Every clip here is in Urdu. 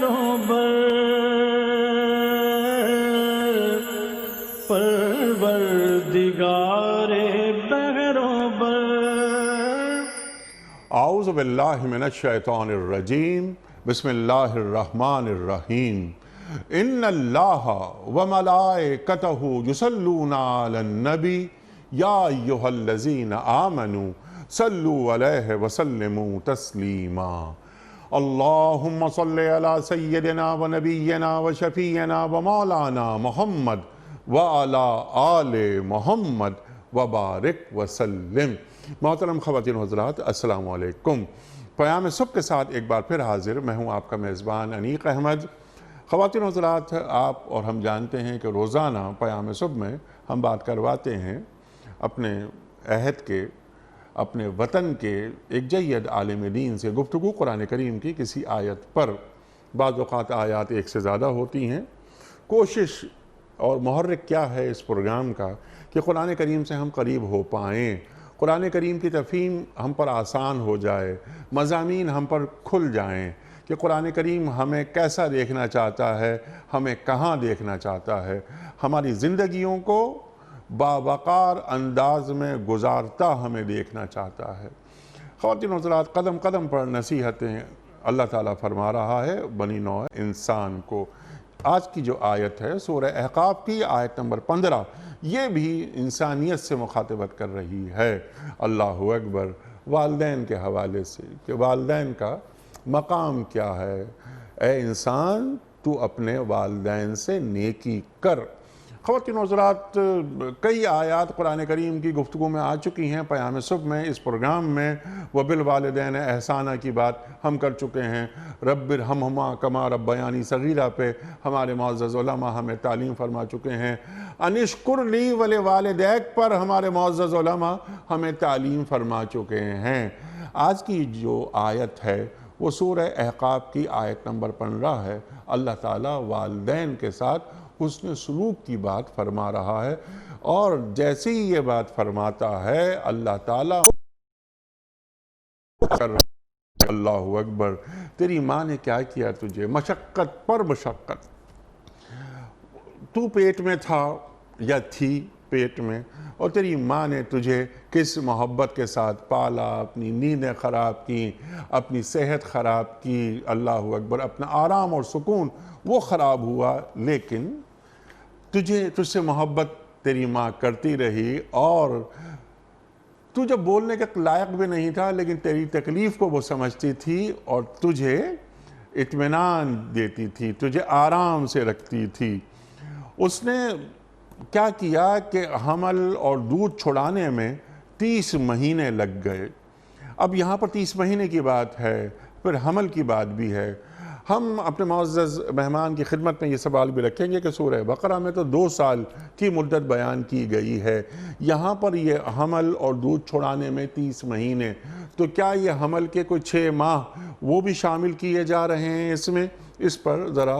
بہروں بر پروردگار بہروں بر۔ اعوذ باللہ من الشیطان الرجیم، بسم اللہ الرحمن الرحیم۔ ان اللہ وملائکتہ یصلون علی النبی یا ایہا الذین آمنوا صلوا علیہ وسلموا تسلیما۔ اللہم صلی علی سیدنا و نبینا و شفیعنا و مولانا محمد وعلی آل محمد وبارک وسلم۔ محترم خواتین و حضرات، السلام علیکم۔ پیام صبح کے ساتھ ایک بار پھر حاضر، میں ہوں آپ کا میزبان انیق احمد۔ خواتین و حضرات، آپ اور ہم جانتے ہیں کہ روزانہ پیام صبح میں ہم بات کرواتے ہیں اپنے عہد کے، اپنے وطن کے ایک جید عالم دین سے گفتگو قرآن کریم کی کسی آیت پر۔ بعض اوقات آیات ایک سے زیادہ ہوتی ہیں۔ کوشش اور محرک کیا ہے اس پروگرام کا کہ قرآن کریم سے ہم قریب ہو پائیں، قرآن کریم کی تفہیم ہم پر آسان ہو جائے، مضامین ہم پر کھل جائیں کہ قرآن کریم ہمیں کیسا دیکھنا چاہتا ہے، ہمیں کہاں دیکھنا چاہتا ہے، ہماری زندگیوں کو باوقار انداز میں گزارتا ہمیں دیکھنا چاہتا ہے۔ خواتین و حضرات، قدم قدم پر نصیحتیں اللہ تعالیٰ فرما رہا ہے بنی نوع انسان کو۔ آج کی جو آیت ہے سورہ احقاف کی آیت نمبر 15، یہ بھی انسانیت سے مخاطبت کر رہی ہے۔ اللہ اکبر، والدین کے حوالے سے کہ والدین کا مقام کیا ہے۔ اے انسان، تو اپنے والدین سے نیکی کر۔ خواتین و حضرات، کئی آیات قرآن کریم کی گفتگو میں آ چکی ہیں پیام صبح میں، اس پروگرام میں وبالوالدین احسانہ کی بات ہم کر چکے ہیں۔ رب ارحمہما کما ربیانی صغیرہ پہ ہمارے معزز علماء ہمیں تعلیم فرما چکے ہیں۔ ان اشکر لی ولوالدیک پر ہمارے معزز علماء ہمیں تعلیم فرما چکے ہیں۔ آج کی جو آیت ہے وہ سورہ احقاف کی آیت نمبر 15 ہے۔ اللہ تعالیٰ والدین کے ساتھ حسن سلوک کی بات فرما رہا ہے، اور جیسے ہی یہ بات فرماتا ہے اللہ تعالیٰ اللہ اکبر، تیری ماں نے کیا کیا تجھے، مشقت پر مشقت۔ تو پیٹ میں تھا یا تھی پیٹ میں، اور تیری ماں نے تجھے کس محبت کے ساتھ پالا، اپنی نیندیں خراب کی، اپنی صحت خراب کی، اللہ اکبر، اپنا آرام اور سکون وہ خراب ہوا، لیکن تجھ سے محبت تیری ماں کرتی رہی، اور تو جب بولنے کے لائق بھی نہیں تھا لیکن تیری تکلیف کو وہ سمجھتی تھی اور تجھے اطمینان دیتی تھی، تجھے آرام سے رکھتی تھی۔ اس نے کیا کیا کہ حمل اور دودھ چھڑانے میں 30 مہینے لگ گئے۔ اب یہاں پر 30 مہینے کی بات ہے، پھر حمل کی بات بھی ہے۔ ہم اپنے معزز مہمان کی خدمت میں یہ سوال بھی رکھیں گے کہ سورہ بقرہ میں تو 2 سال کی مدت بیان کی گئی ہے، یہاں پر یہ حمل اور دودھ چھڑانے میں 30 مہینے، تو کیا یہ حمل کے کوئی 6 ماہ وہ بھی شامل کیے جا رہے ہیں اس میں؟ اس پر ذرا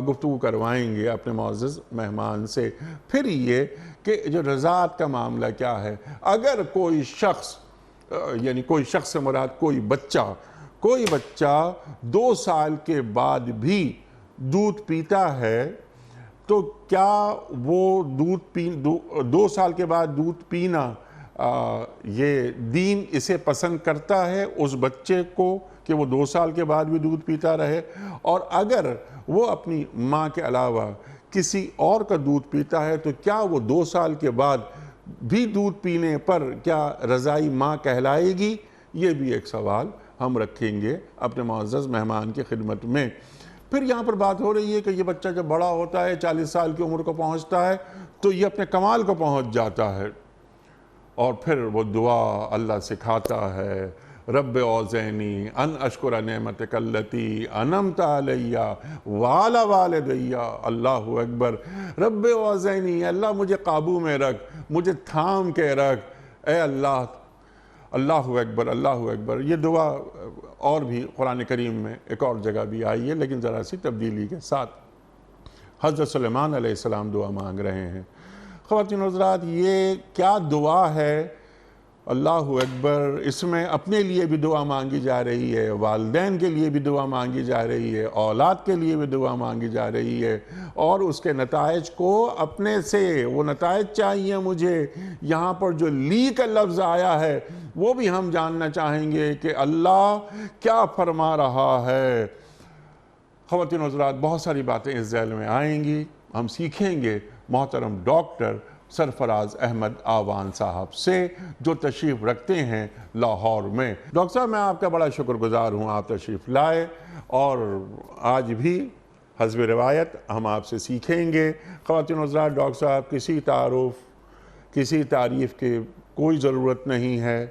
گفتگو کروائیں گے اپنے معزز مہمان سے۔ پھر یہ کہ جو رضاعت کا معاملہ کیا ہے، اگر کوئی شخص، یعنی کوئی شخص سے مراد کوئی بچہ 2 سال کے بعد بھی دودھ پیتا ہے، تو کیا وہ 2 سال کے بعد دودھ پینا یہ دین اسے پسند کرتا ہے اس بچے کو کہ وہ 2 سال کے بعد بھی دودھ پیتا رہے؟ اور اگر وہ اپنی ماں کے علاوہ کسی اور کا دودھ پیتا ہے تو کیا وہ 2 سال کے بعد بھی دودھ پینے پر کیا رضائی ماں کہلائے گی؟ یہ بھی ایک سوال ہم رکھیں گے اپنے معزز مہمان کی خدمت میں۔ پھر یہاں پر بات ہو رہی ہے کہ یہ بچہ جب بڑا ہوتا ہے، 40 سال کی عمر کو پہنچتا ہے، تو یہ اپنے کمال کو پہنچ جاتا ہے، اور پھر وہ دعا اللہ سکھاتا ہے، رب اوزعنی ان اشکر نعمتک التی انعمت علی وعلی والدی۔ اللہ اکبر، رب اوزعنی، اللہ مجھے قابو میں رکھ، مجھے تھام کے رکھ، اے اللہ۔ اللہ اکبر، اللہ اکبر۔ یہ دعا اور بھی قرآن کریم میں ایک اور جگہ بھی آئی ہے، لیکن ذرا سی تبدیلی کے ساتھ۔ حضرت سلیمان علیہ السلام دعا مانگ رہے ہیں۔ خواتین و حضرات، یہ کیا دعا ہے اللہ اکبر، اس میں اپنے لیے بھی دعا مانگی جا رہی ہے، والدین کے لیے بھی دعا مانگی جا رہی ہے، اولاد کے لیے بھی دعا مانگی جا رہی ہے، اور اس کے نتائج کو اپنے سے وہ نتائج چاہیے مجھے۔ یہاں پر جو لی کا لفظ آیا ہے وہ بھی ہم جاننا چاہیں گے کہ اللہ کیا فرما رہا ہے۔ خواتین و حضرات، بہت ساری باتیں اس ذیل میں آئیں گی، ہم سیکھیں گے محترم ڈاکٹر سرفراز احمد آوان صاحب سے، جو تشریف رکھتے ہیں لاہور میں۔ ڈاکٹر صاحب، میں آپ کا بڑا شکر گزار ہوں، آپ تشریف لائے، اور آج بھی حسب روایت ہم آپ سے سیکھیں گے۔ خواتین و حضرات، ڈاکٹر صاحب کسی تعریف کی کوئی ضرورت نہیں ہے۔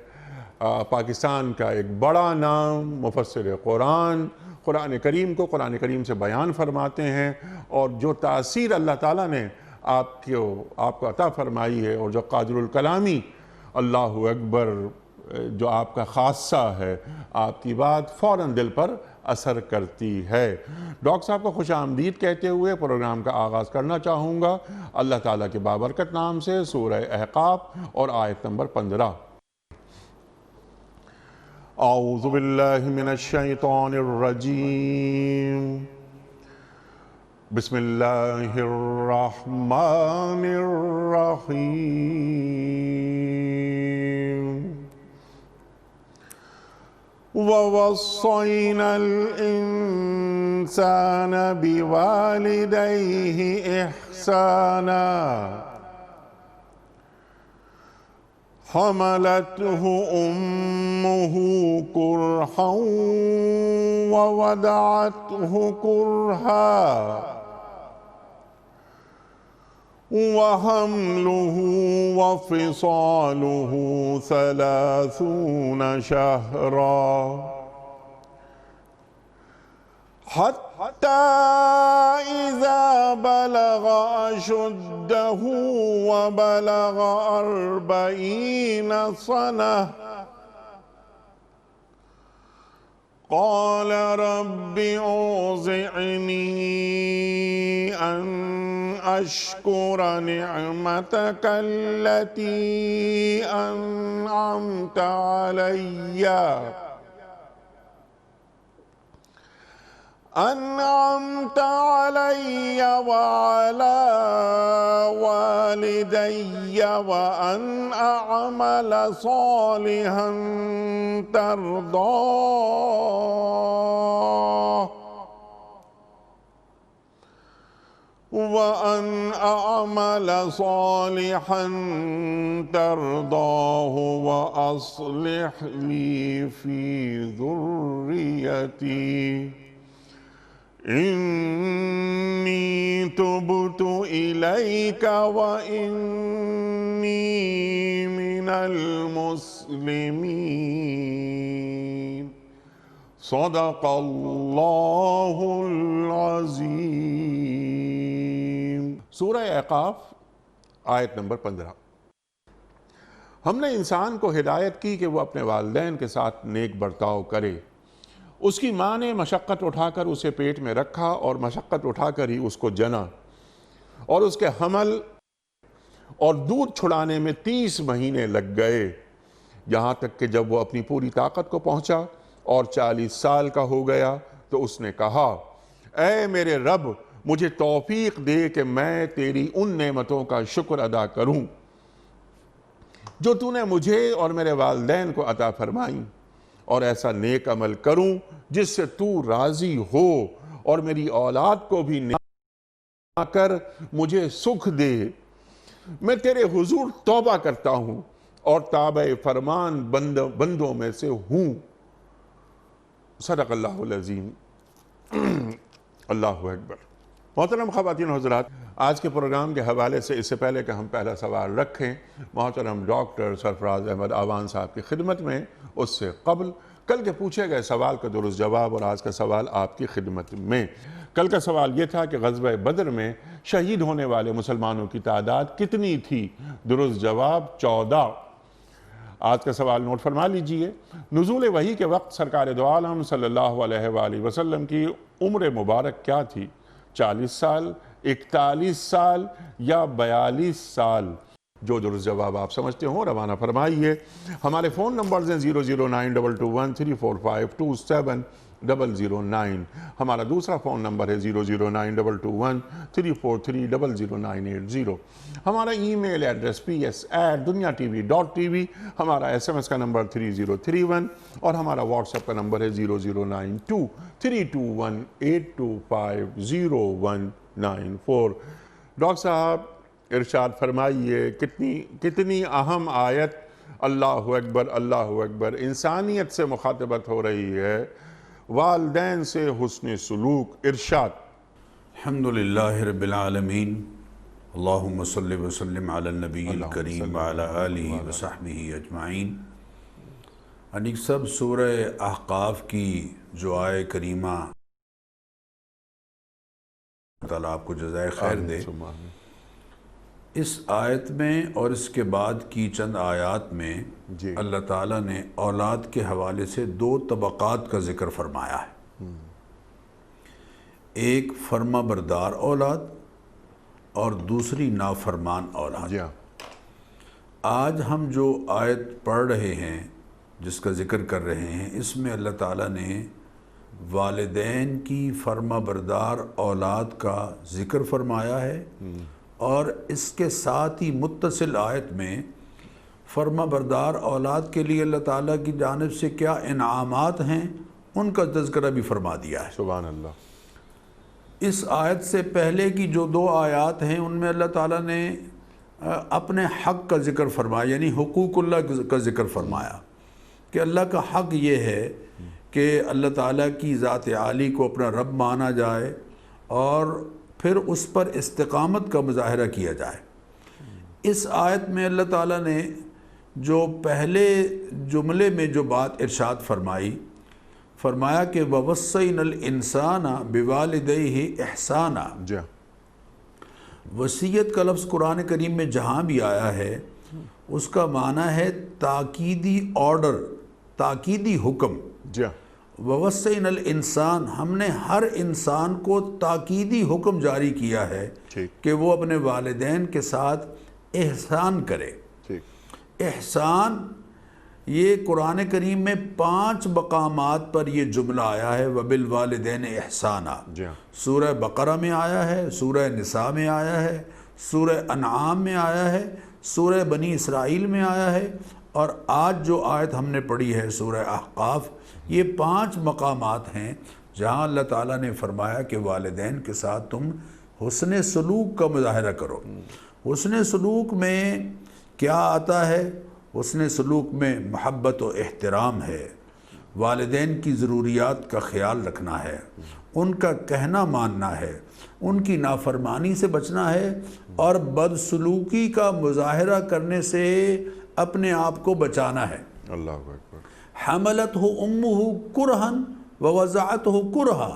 پاکستان کا ایک بڑا نام، مفسر قرآن کریم کو قرآن کریم سے بیان فرماتے ہیں، اور جو تاثیر اللہ تعالیٰ نے آپ کو عطا فرمائی ہے، اور جو قادر الکلامی، اللہ اکبر، جو آپ کا خاصہ ہے، آپ کی بات فوراً دل پر اثر کرتی ہے۔ ڈاکٹر صاحب کو خوش آمدید کہتے ہوئے پروگرام کا آغاز کرنا چاہوں گا اللہ تعالیٰ کے بابرکت نام سے، سورہ احقاف اور آیت نمبر 15۔ اعوذ باللہ من الشیطان الرجیم، بسم اللہ الرحمن الرحیم۔ وَوَصَّيْنَا الْإِنسَانَ بِوَالِدَيْهِ إِحْسَانًا حملته أمه كرها ووضعته كرها وحمله وفصاله 30 شهرا حتى إذا بلغ أشده وبلغ 40 سنة قال رب أوزعني أن أشكر نعمتك التي أنعمت علي وعلى والدي وأن أعمل صالحا ترضاه وأصلح لي في ذريتي إني تبت إليك وإني من المسلمين صدق اللہ العظیم۔ سورہ احقاف آیت نمبر 15۔ ہم نے انسان کو ہدایت کی کہ وہ اپنے والدین کے ساتھ نیک برتاؤ کرے۔ اس کی ماں نے مشقت اٹھا کر اسے پیٹ میں رکھا اور مشقت اٹھا کر ہی اس کو جنا، اور اس کے حمل اور دودھ چھڑانے میں 30 مہینے لگ گئے، یہاں تک کہ جب وہ اپنی پوری طاقت کو پہنچا اور 40 سال کا ہو گیا تو اس نے کہا، اے میرے رب، مجھے توفیق دے کہ میں تیری ان نعمتوں کا شکر ادا کروں جو تو نے مجھے اور میرے والدین کو عطا فرمائیں، اور ایسا نیک عمل کروں جس سے تو راضی ہو، اور میری اولاد کو بھی نیک کر مجھے سکھ دے۔ میں تیرے حضور توبہ کرتا ہوں اور تابع فرمان بندوں میں سے ہوں۔ صدق اللہ العظیم۔ اللہ اکبر۔ محترم خواتین و حضرات، آج کے پروگرام کے حوالے سے اس سے پہلے کہ ہم پہلا سوال رکھیں محترم ڈاکٹر سرفراز احمد آوان صاحب کی خدمت میں، اس سے قبل کل کے پوچھے گئے سوال کا درست جواب اور آج کا سوال آپ کی خدمت میں۔ کل کا سوال یہ تھا کہ غزوہ بدر میں شہید ہونے والے مسلمانوں کی تعداد کتنی تھی؟ درست جواب 14۔ آج کا سوال نوٹ فرما لیجئے۔ نزول وحی کے وقت سرکار دو عالم صلی اللہ علیہ وآلہ وسلم کی عمر مبارک کیا تھی؟ 40 سال، 41 سال یا 42 سال؟ جو درست جواب آپ سمجھتے ہوں روانہ فرمائیے۔ ہمارے فون نمبرز ہیں 00922134527 ہمارا دوسرا فون نمبر ہے 009221343000980 ہمارا ای میل ایڈریس ps@duniatv.tv ہمارا SMS کا نمبر 3031 اور ہمارا واٹس ایپ کا نمبر ہے 009232182509194۔ ڈاکٹر صاحب ارشاد فرمائیے کتنی اہم آیت اللہ اکبر انسانیت سے مخاطبت ہو رہی ہے، والدین سے حسن سلوک۔ ارشاد۔ الحمدللہ رب العالمین، اللہم صلی وسلم علی النبی الکریم وعلی آلہ وصحبہ اجمعین۔ انیک سب سورہ احقاف کی جو آئے کریمہ، اللہ تعالیٰ آپ کو جزائے خیر دے، اس آیت میں اور اس کے بعد کی چند آیات میں اللہ تعالیٰ نے اولاد کے حوالے سے 2 طبقات کا ذکر فرمایا ہے۔ ایک فرما بردار اولاد اور دوسری نافرمان اولاد۔ آج ہم جو آیت پڑھ رہے ہیں، جس کا ذکر کر رہے ہیں، اس میں اللہ تعالیٰ نے والدین کی فرما بردار اولاد کا ذکر فرمایا ہے، اور اس کے ساتھ ہی متصل آیت میں فرما بردار اولاد کے لیے اللہ تعالیٰ کی جانب سے کیا انعامات ہیں ان کا تذکرہ بھی فرما دیا ہے۔ سبحان اللہ۔ اس آیت سے پہلے کی جو 2 آیات ہیں ان میں اللہ تعالیٰ نے اپنے حق کا ذکر فرمایا، یعنی حقوق اللہ کا ذکر فرمایا کہ اللہ کا حق یہ ہے کہ اللہ تعالیٰ کی ذات عالی کو اپنا رب مانا جائے اور پھر اس پر استقامت کا مظاہرہ کیا جائے۔ اس آیت میں اللہ تعالیٰ نے جو پہلے جملے میں جو بات ارشاد فرمایا کہ وَوَصَّيْنَا الْإِنسَانَ بِوَالِدَيْهِ احسانا۔ وصیت کا لفظ قرآن کریم میں جہاں بھی آیا ہے اس کا معنی ہے تاکیدی آرڈر، تاکیدی حکم۔ وَوَصَّيْنَا الْإِنسَانَ، ہم نے ہر انسان کو تاکیدی حکم جاری کیا ہے کہ وہ اپنے والدین کے ساتھ احسان کرے۔ احسان یہ قرآن کریم میں 5 مقامات پر یہ جملہ آیا ہے، وَبِالْوَالِدَيْنِ احسانا۔ سورہ بقرہ میں آیا ہے، سورہ نساء میں آیا ہے، سورہ انعام میں آیا ہے، سورہ بنی اسرائیل میں آیا ہے، اور آج جو آیت ہم نے پڑھی ہے سورہ احقاف، یہ 5 مقامات ہیں جہاں اللہ تعالیٰ نے فرمایا کہ والدین کے ساتھ تم حسن سلوک کا مظاہرہ کرو۔ حسن سلوک میں کیا آتا ہے؟ حسن سلوک میں محبت و احترام ہے، والدین کی ضروریات کا خیال رکھنا ہے، ان کا کہنا ماننا ہے، ان کی نافرمانی سے بچنا ہے، اور بدسلوکی کا مظاہرہ کرنے سے اپنے آپ کو بچانا ہے۔ اللہ اکبر۔ حملتہ امہ کرہن ووضعتہ کرہا۔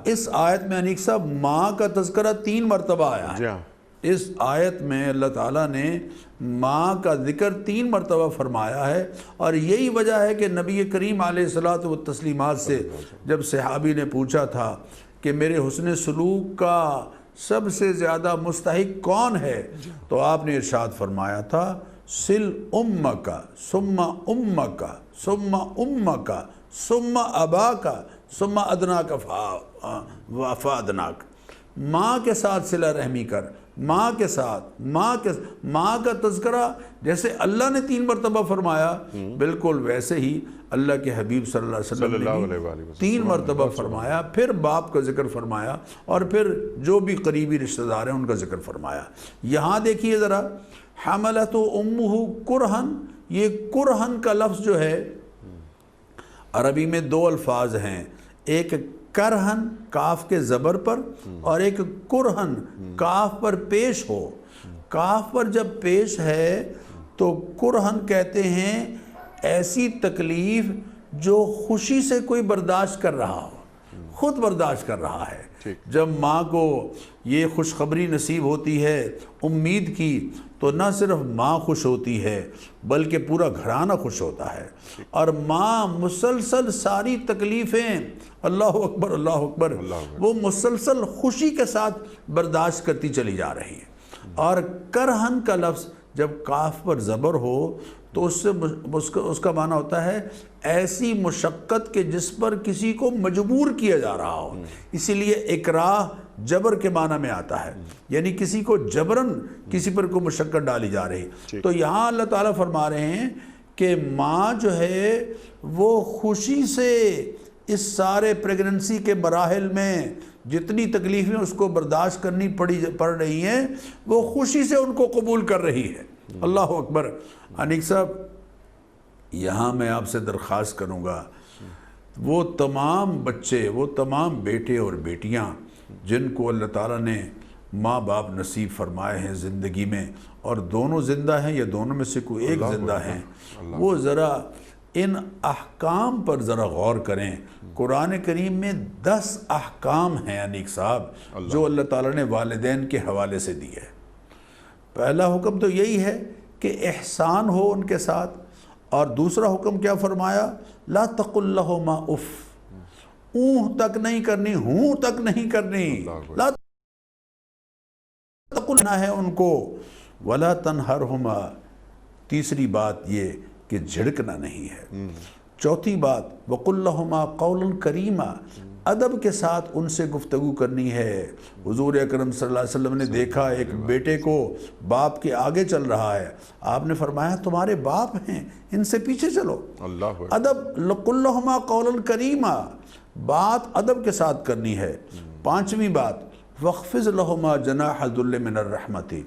اس آیت میں انیک صاحب ماں کا تذکرہ 3 مرتبہ آیا ہے۔ اس آیت میں اللہ تعالیٰ نے ماں کا ذکر 3 مرتبہ فرمایا ہے، اور یہی وجہ ہے کہ نبی کریم علیہ الصلاۃ والتسلیمات سے جب صحابی نے پوچھا تھا کہ میرے حسن سلوک کا سب سے زیادہ مستحق کون ہے، تو آپ نے ارشاد فرمایا تھا سل امک ثم امک ثم امک ثم اباک ثم ادناک فادناک۔ ماں کے ساتھ صلہ رحمی کر، ماں کے ساتھ، ماں کا تذکرہ جیسے اللہ نے 3 مرتبہ فرمایا، بالکل ویسے ہی اللہ کے حبیب صلی اللہ علیہ وسلم نے 3 مرتبہ فرمایا، پھر باپ کا ذکر فرمایا، اور پھر جو بھی قریبی رشتہ دار ہیں ان کا ذکر فرمایا۔ یہاں دیکھیے ذرا، حملت امہ کرہن، یہ کرہن کا لفظ جو ہے عربی میں 2 الفاظ ہیں، ایک کرہن کاف کے زبر پر، اور ایک کرہن کاف پر پیش ہو۔ کاف پر جب پیش ہے تو کرہن کہتے ہیں ایسی تکلیف جو خوشی سے کوئی برداشت کر رہا ہو، خود برداشت کر رہا ہے۔ جب ماں کو یہ خوشخبری نصیب ہوتی ہے امید کی، تو نہ صرف ماں خوش ہوتی ہے بلکہ پورا گھرانہ خوش ہوتا ہے، اور ماں مسلسل ساری تکلیفیں، اللہ اکبر اللہ اکبر، وہ مسلسل خوشی کے ساتھ برداشت کرتی چلی جا رہی ہے۔ اور کرہن کا لفظ جب کاف پر زبر ہو تو اس کا معنی ہوتا ہے ایسی مشقت کہ جس پر کسی کو مجبور کیا جا رہا ہو، اسی لیے اکراہ جبر کے معنی میں آتا ہے، یعنی کسی کو جبرن کسی پر کوئی مشقت ڈالی جا رہی۔ تو یہاں اللہ تعالیٰ فرما رہے ہیں کہ ماں جو ہے وہ خوشی سے اس سارے پریگننسی کے مراحل میں جتنی تکلیفیں اس کو برداشت کرنی پڑ رہی ہیں وہ خوشی سے ان کو قبول کر رہی ہے۔ اللہ اکبر۔ انیق صاحب یہاں میں آپ سے درخواست کروں گا، وہ تمام بچے، وہ تمام بیٹے اور بیٹیاں جن کو اللہ تعالیٰ نے ماں باپ نصیب فرمائے ہیں زندگی میں، اور دونوں زندہ ہیں یا دونوں میں سے کوئی ایک زندہ ہیں، وہ ذرا ان احکام پر ذرا غور کریں۔ قرآن کریم میں 10 احکام ہیں انیق صاحب جو اللہ تعالیٰ نے والدین کے حوالے سے دی ہے۔ پہلا حکم تو یہی ہے کہ احسان ہو ان کے ساتھ، اور دوسرا حکم کیا فرمایا؟ لا تقل لہما اف، اونہ تک نہیں کرنی، ہوں تک نہیں کرنی، لا تقلنا ہے ان کو، ولا تنہرہما، تیسری بات یہ کہ جھڑکنا نہیں ہے۔ چوتھی بات وقل لہما قولا کریما، ادب کے ساتھ ان سے گفتگو کرنی ہے۔ حضور اکرم صلی اللہ علیہ وسلم نے دیکھا ایک بیٹے کو باپ کے آگے چل رہا ہے، آپ نے فرمایا تمہارے باپ ہیں، ان سے پیچھے چلو۔ ادب، قل لہما قولا کریما، بات ادب کے ساتھ کرنی ہے۔ پانچویں بات وَخْفِضْ لَهُمَا جَنَاحَ الذُّلِّ مِنَ الرَّحْمَةِ،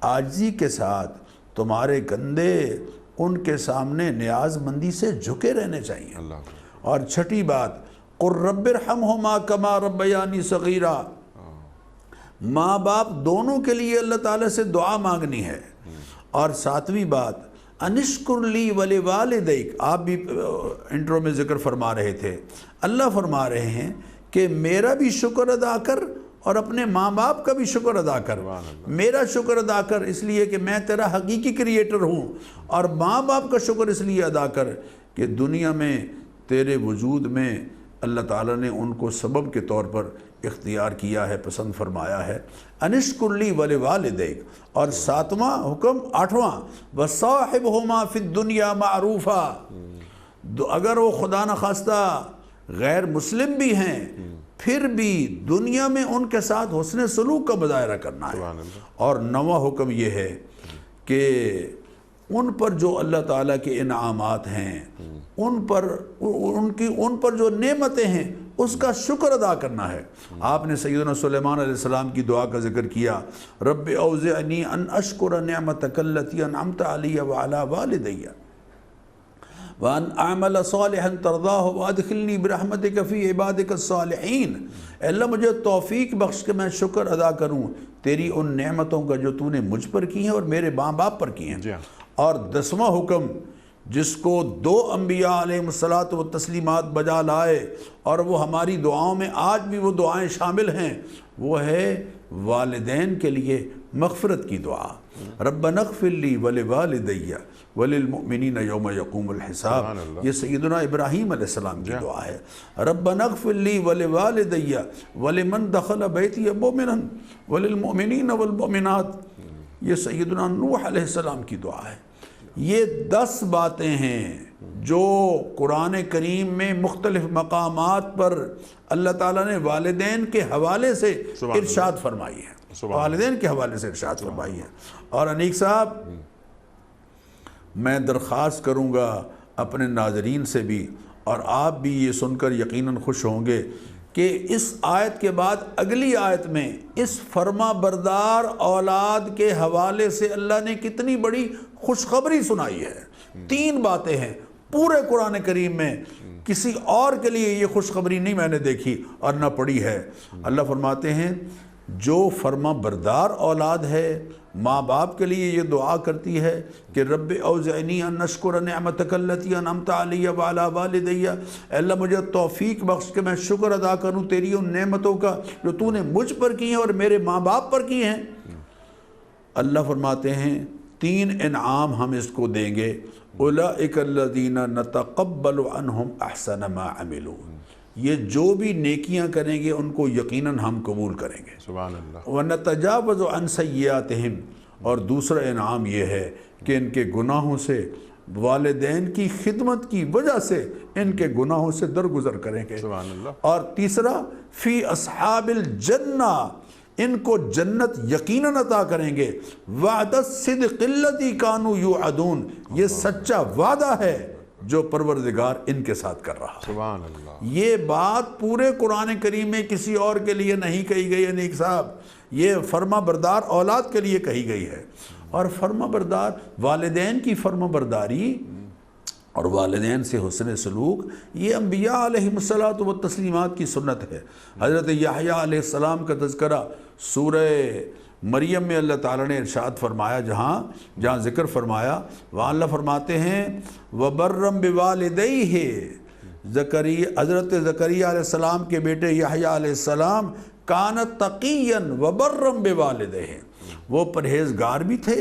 عاجزی کے ساتھ تمہارے کندھے ان کے سامنے نیاز مندی سے جھکے رہنے چاہیے۔ اور چھٹی بات قُلْ رَبِّ ارْحَمْهُمَا كَمَا رَبَّيَانِي صَغِيرًا، ماں باپ دونوں کے لیے اللہ تعالیٰ سے دعا مانگنی ہے۔ اور ساتویں بات انشکر لی ولوالدیک، آپ بھی انٹرو میں ذکر فرما رہے تھے، اللہ فرما رہے ہیں کہ میرا بھی شکر ادا کر اور اپنے ماں باپ کا بھی شکر ادا کر۔ میرا شکر ادا کر اس لیے کہ میں تیرا حقیقی کریٹر ہوں، اور ماں باپ کا شکر اس لیے ادا کر کہ دنیا میں تیرے وجود میں اللہ تعالیٰ نے ان کو سبب کے طور پر اختیار کیا ہے، پسند فرمایا ہے۔ انشکر لی ولوالدیک۔ اور ساتواں حکم، آٹھواں وصاحبہما فی الدنیا معروفا، اگر وہ خدا نخواستہ غیر مسلم بھی ہیں پھر بھی دنیا میں ان کے ساتھ حسن سلوک کا مظاہرہ کرنا ہے۔ اور نواں حکم یہ ہے کہ ان پر جو اللہ تعالیٰ کے انعامات ہیں، ان پر جو نعمتیں ہیں اس کا شکر ادا کرنا ہے۔ آپ نے سیدنا سلیمان علیہ السلام کی دعا کا ذکر کیا، رب اوزعنی ان اشکر نعمتک التی انعمت علی وعلی والدی وان اعمل صالحا ترضاہ وادخلنی برحمتک فی عبادک الصالحین، اے اللہ مجھے توفیق بخش کہ میں شکر ادا کروں تیری ان نعمتوں کا جو تو نے مجھ پر کی ہیں اور میرے ماں باپ پر کی ہیں۔ اور 10واں حکم جس کو 2 انبیاء علیہ الصلاۃ والتسلیمات بجا لائے اور وہ ہماری دعاؤں میں آج بھی وہ دعائیں شامل ہیں، وہ ہے والدین کے لیے مغفرت کی دعا، ربنا اغفر لی ولوالدی وللمؤمنین یوم یقوم الحساب۔ یہ سیدنا ابراہیم علیہ السلام کی دعا ہے، ربنا اغفر لی ولوالدی ولمن دخل بیتی مؤمنا وللمؤمنین والمؤمنات۔ یہ سیدنا نوح علیہ السلام کی دعا ہے۔ یہ 10 باتیں ہیں جو قرآن کریم میں مختلف مقامات پر اللہ تعالیٰ نے والدین کے حوالے سے ارشاد فرمائی ہے، والدین کے حوالے سے ارشاد فرمائی ہے۔ اور انیق صاحب میں درخواست کروں گا اپنے ناظرین سے بھی، اور آپ بھی یہ سن کر یقیناً خوش ہوں گے کہ اس آیت کے بعد اگلی آیت میں اس فرما بردار اولاد کے حوالے سے اللہ نے کتنی بڑی خوشخبری سنائی ہے۔ 3 باتیں ہیں پورے قرآن کریم میں، کسی اور کے لیے یہ خوشخبری نہیں میں نے دیکھی اور نہ پڑھی ہے۔ اللہ فرماتے ہیں جو فرما بردار اولاد ہے ماں باپ کے لیے یہ دعا کرتی ہے کہ رب اوزعنی ان اشکر نعمتک التی انعمت علی وعلی والدی، اے اللہ مجھے توفیق بخش کہ میں شکر ادا کروں تیری ان نعمتوں کا جو تو نے مجھ پر کی ہیں اور میرے ماں باپ پر کی ہیں۔ اللہ فرماتے ہیں 3 انعام ہم اس کو دیں گے، اولئک الذین نتقبل عنہم احسن ما عملوا، یہ جو بھی نیکیاں کریں گے ان کو یقیناً ہم قبول کریں گے۔ سبحان اللہ۔ وَنَتَجَاوَزُ عَنْ سَيِّئَاتِهِمْ، اور دوسرا انعام یہ ہے کہ ان کے گناہوں سے والدین کی خدمت کی وجہ سے ان کے گناہوں سے درگزر کریں گے. سبحان اللہ. اور تیسرا فی اصحاب الجنہ، ان کو جنت یقیناً عطا کریں گے. وعد الصدق الذی کانوا یوعدون، یہ سچا وعدہ ہے جو پروردگار ان کے ساتھ کر رہا. سبحان اللہ. یہ بات پورے قرآن کریم میں کسی اور کے لیے نہیں کہی گئی ہے نیک صاحب، یہ فرما بردار اولاد کے لیے کہی گئی ہے. اور فرما بردار والدین کی فرما برداری اور والدین سے حسن سلوک، یہ انبیاء علیہ الصلاۃ والتسلیمات کی سنت ہے. حضرت یحییٰ علیہ السلام کا تذکرہ سورہ مریم میں اللہ تعالیٰ نے ارشاد فرمایا، جہاں ذکر فرمایا وہاں اللہ فرماتے ہیں وَبَرًّا بِوَالِدَيْهِ، حضرت زکریا علیہ السلام کے بیٹے یحییٰ علیہ السلام کَانَ تَقِيًّا وَبَرًّا بِوَالِدَيْهِ، وہ پرہیزگار بھی تھے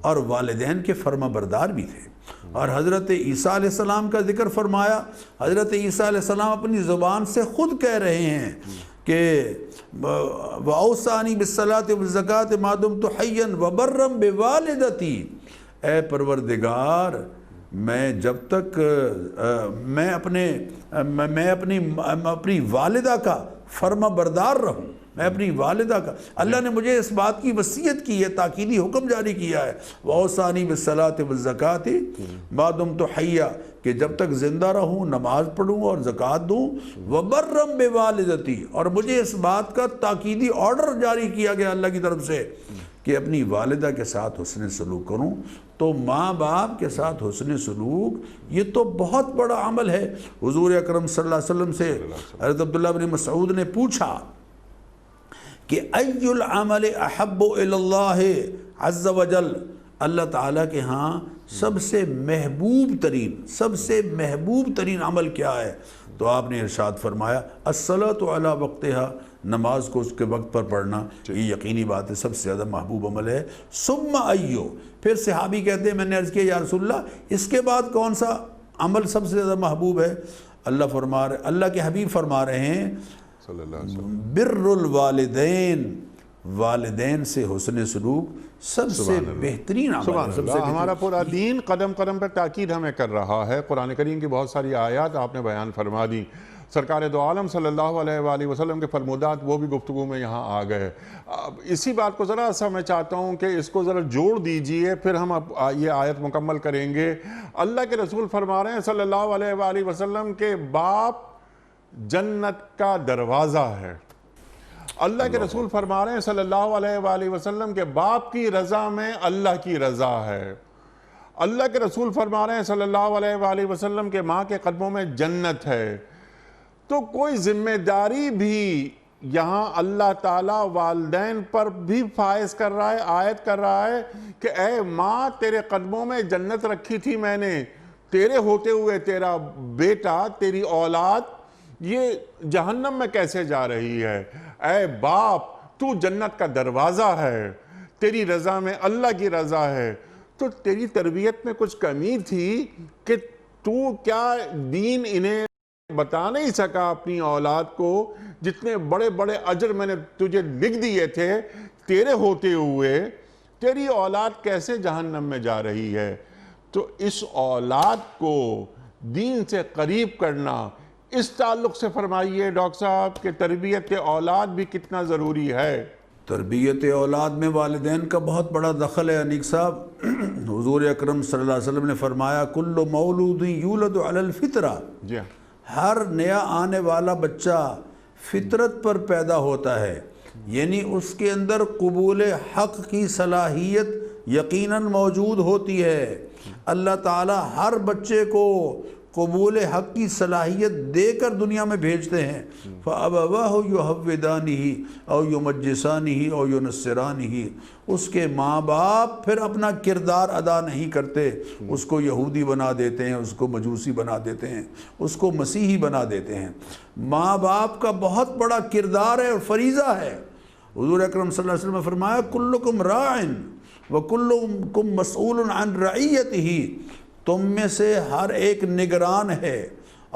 اور والدین کے فرما بردار بھی تھے. اور حضرت عیسیٰ علیہ السلام کا ذکر فرمایا، حضرت عیسیٰ علیہ السلام اپنی زبان سے خود کہہ رہے ہیں کہ وَأَوْصَانِي بِالصَّلَاةِ وَالزَّكَاةِ مَا دُمْتُ حَيًّا وَبَرًّا بِوَالِدَتِي، اے پروردگار میں جب تک میں اپنی والدہ کا فرما بردار رہوں، میں اپنی والدہ کا، اللہ نے مجھے اس بات کی وصیت کی ہے، تاکیدی حکم جاری کیا ہے وَأَوْصَانِي بِالصَّلَاةِ وَالزَّكَاةِ مَا دُمْتُ حَيًّا، کہ جب تک زندہ رہوں نماز پڑھوں اور زکوٰۃ دوں. وَبَرًّا بِوَالِدَتِي، اور مجھے اس بات کا تاکیدی آرڈر جاری کیا گیا اللہ کی طرف سے کہ اپنی والدہ کے ساتھ حسن سلوک کروں. تو ماں باپ کے ساتھ حسن سلوک یہ تو بہت بڑا عمل ہے. حضور اکرم صلی اللہ علیہ وسلم سے حضرت عبداللہ بن مسعود نے پوچھا کہ ای العمل احب الی اللہ عز وجل، اللہ تعالیٰ کے ہاں سب سے محبوب ترین عمل کیا ہے؟ تو آپ نے ارشاد فرمایا الصلاۃ علی وقتہا، نماز کو اس کے وقت پر پڑھنا، یہ یقینی بات ہے سب سے زیادہ محبوب عمل ہے. ثم ایو، پھر صحابی کہتے ہیں میں نے عرض کیا یا رسول اللہ اس کے بعد کون سا عمل سب سے زیادہ محبوب ہے؟ اللہ کے حبیب فرما رہے ہیں صلی اللہ علیہ وسلم بر الوالدین، والدین سے حسن سلوک سب سے بہترین عمل سبحان ہے. سب سے اللہ. ہمارا پورا دین قدم قدم پر تاکید ہمیں کر رہا ہے. قرآن کریم کی بہت ساری آیات آپ نے بیان فرما دی. سرکار دو عالم صلی اللہ علیہ وآلہ وسلم کے فرمودات وہ بھی گفتگو میں یہاں آ گئے. اسی بات کو ذرا سا میں چاہتا ہوں کہ اس کو ذرا جوڑ دیجئے، پھر ہم اب یہ آیت مکمل کریں گے. اللہ کے رسول فرما رہے ہیں صلی اللہ علیہ وآلہ وسلم کے باپ جنت کا دروازہ ہے. اللہ کے رسول فرما رہے ہیں صلی اللہ علیہ وآلہ وسلم کے باپ کی رضا میں اللہ کی رضا ہے. اللہ کے رسول فرما رہے ہیں صلی اللہ علیہ وآلہ وسلم کے ماں کے قدموں میں جنت ہے. تو کوئی ذمہ داری بھی یہاں اللہ تعالیٰ والدین پر بھی فائز کر رہا ہے، عائد کر رہا ہے کہ اے ماں تیرے قدموں میں جنت رکھی تھی میں نے، تیرے ہوتے ہوئے تیرا بیٹا، تیری اولاد یہ جہنم میں کیسے جا رہی ہے؟ اے باپ تو جنت کا دروازہ ہے، تیری رضا میں اللہ کی رضا ہے. تو تیری تربیت میں کچھ کمی تھی کہ تو کیا دین انہیں بتا نہیں سکا اپنی اولاد کو؟ جتنے بڑے بڑے اجر میں نے تجھے لکھ دیے تھے تیرے ہوتے ہوئے، تیری اولاد کیسے جہنم میں جا رہی ہے؟ تو اس اولاد کو دین سے قریب کرنا، اس تعلق سے فرمائیے ڈاکٹر صاحب کہ تربیت اولاد بھی کتنا ضروری ہے. تربیت اولاد میں والدین کا بہت بڑا دخل ہے انیق صاحب. حضور اکرم صلی اللہ علیہ وسلم نے فرمایا کل مولود یولد علی الفطرہ، جی ہر نیا آنے والا بچہ فطرت پر پیدا ہوتا ہے، یعنی اس کے اندر قبول حق کی صلاحیت یقیناً موجود ہوتی ہے. اللہ تعالیٰ ہر بچے کو قبول حق کی صلاحیت دے کر دنیا میں بھیجتے ہیں. فَأَبَوَاهُ يُحَوِّدَانِهِ أَوْ يُمَجِّسَانِهِ أَوْ يُنَصِّرَانِهِ، اس کے ماں باپ پھر اپنا کردار ادا نہیں کرتے، اس کو یہودی بنا دیتے ہیں، اس کو مجوسی بنا دیتے ہیں، اس کو مسیحی بنا دیتے ہیں. ماں باپ کا بہت بڑا کردار ہے اور فریضہ ہے. حضور اکرم صلی اللہ علیہ وسلم نے فرمایا کلکم راع وکلکم مسئول عن رعیتہ، تم میں سے ہر ایک نگران ہے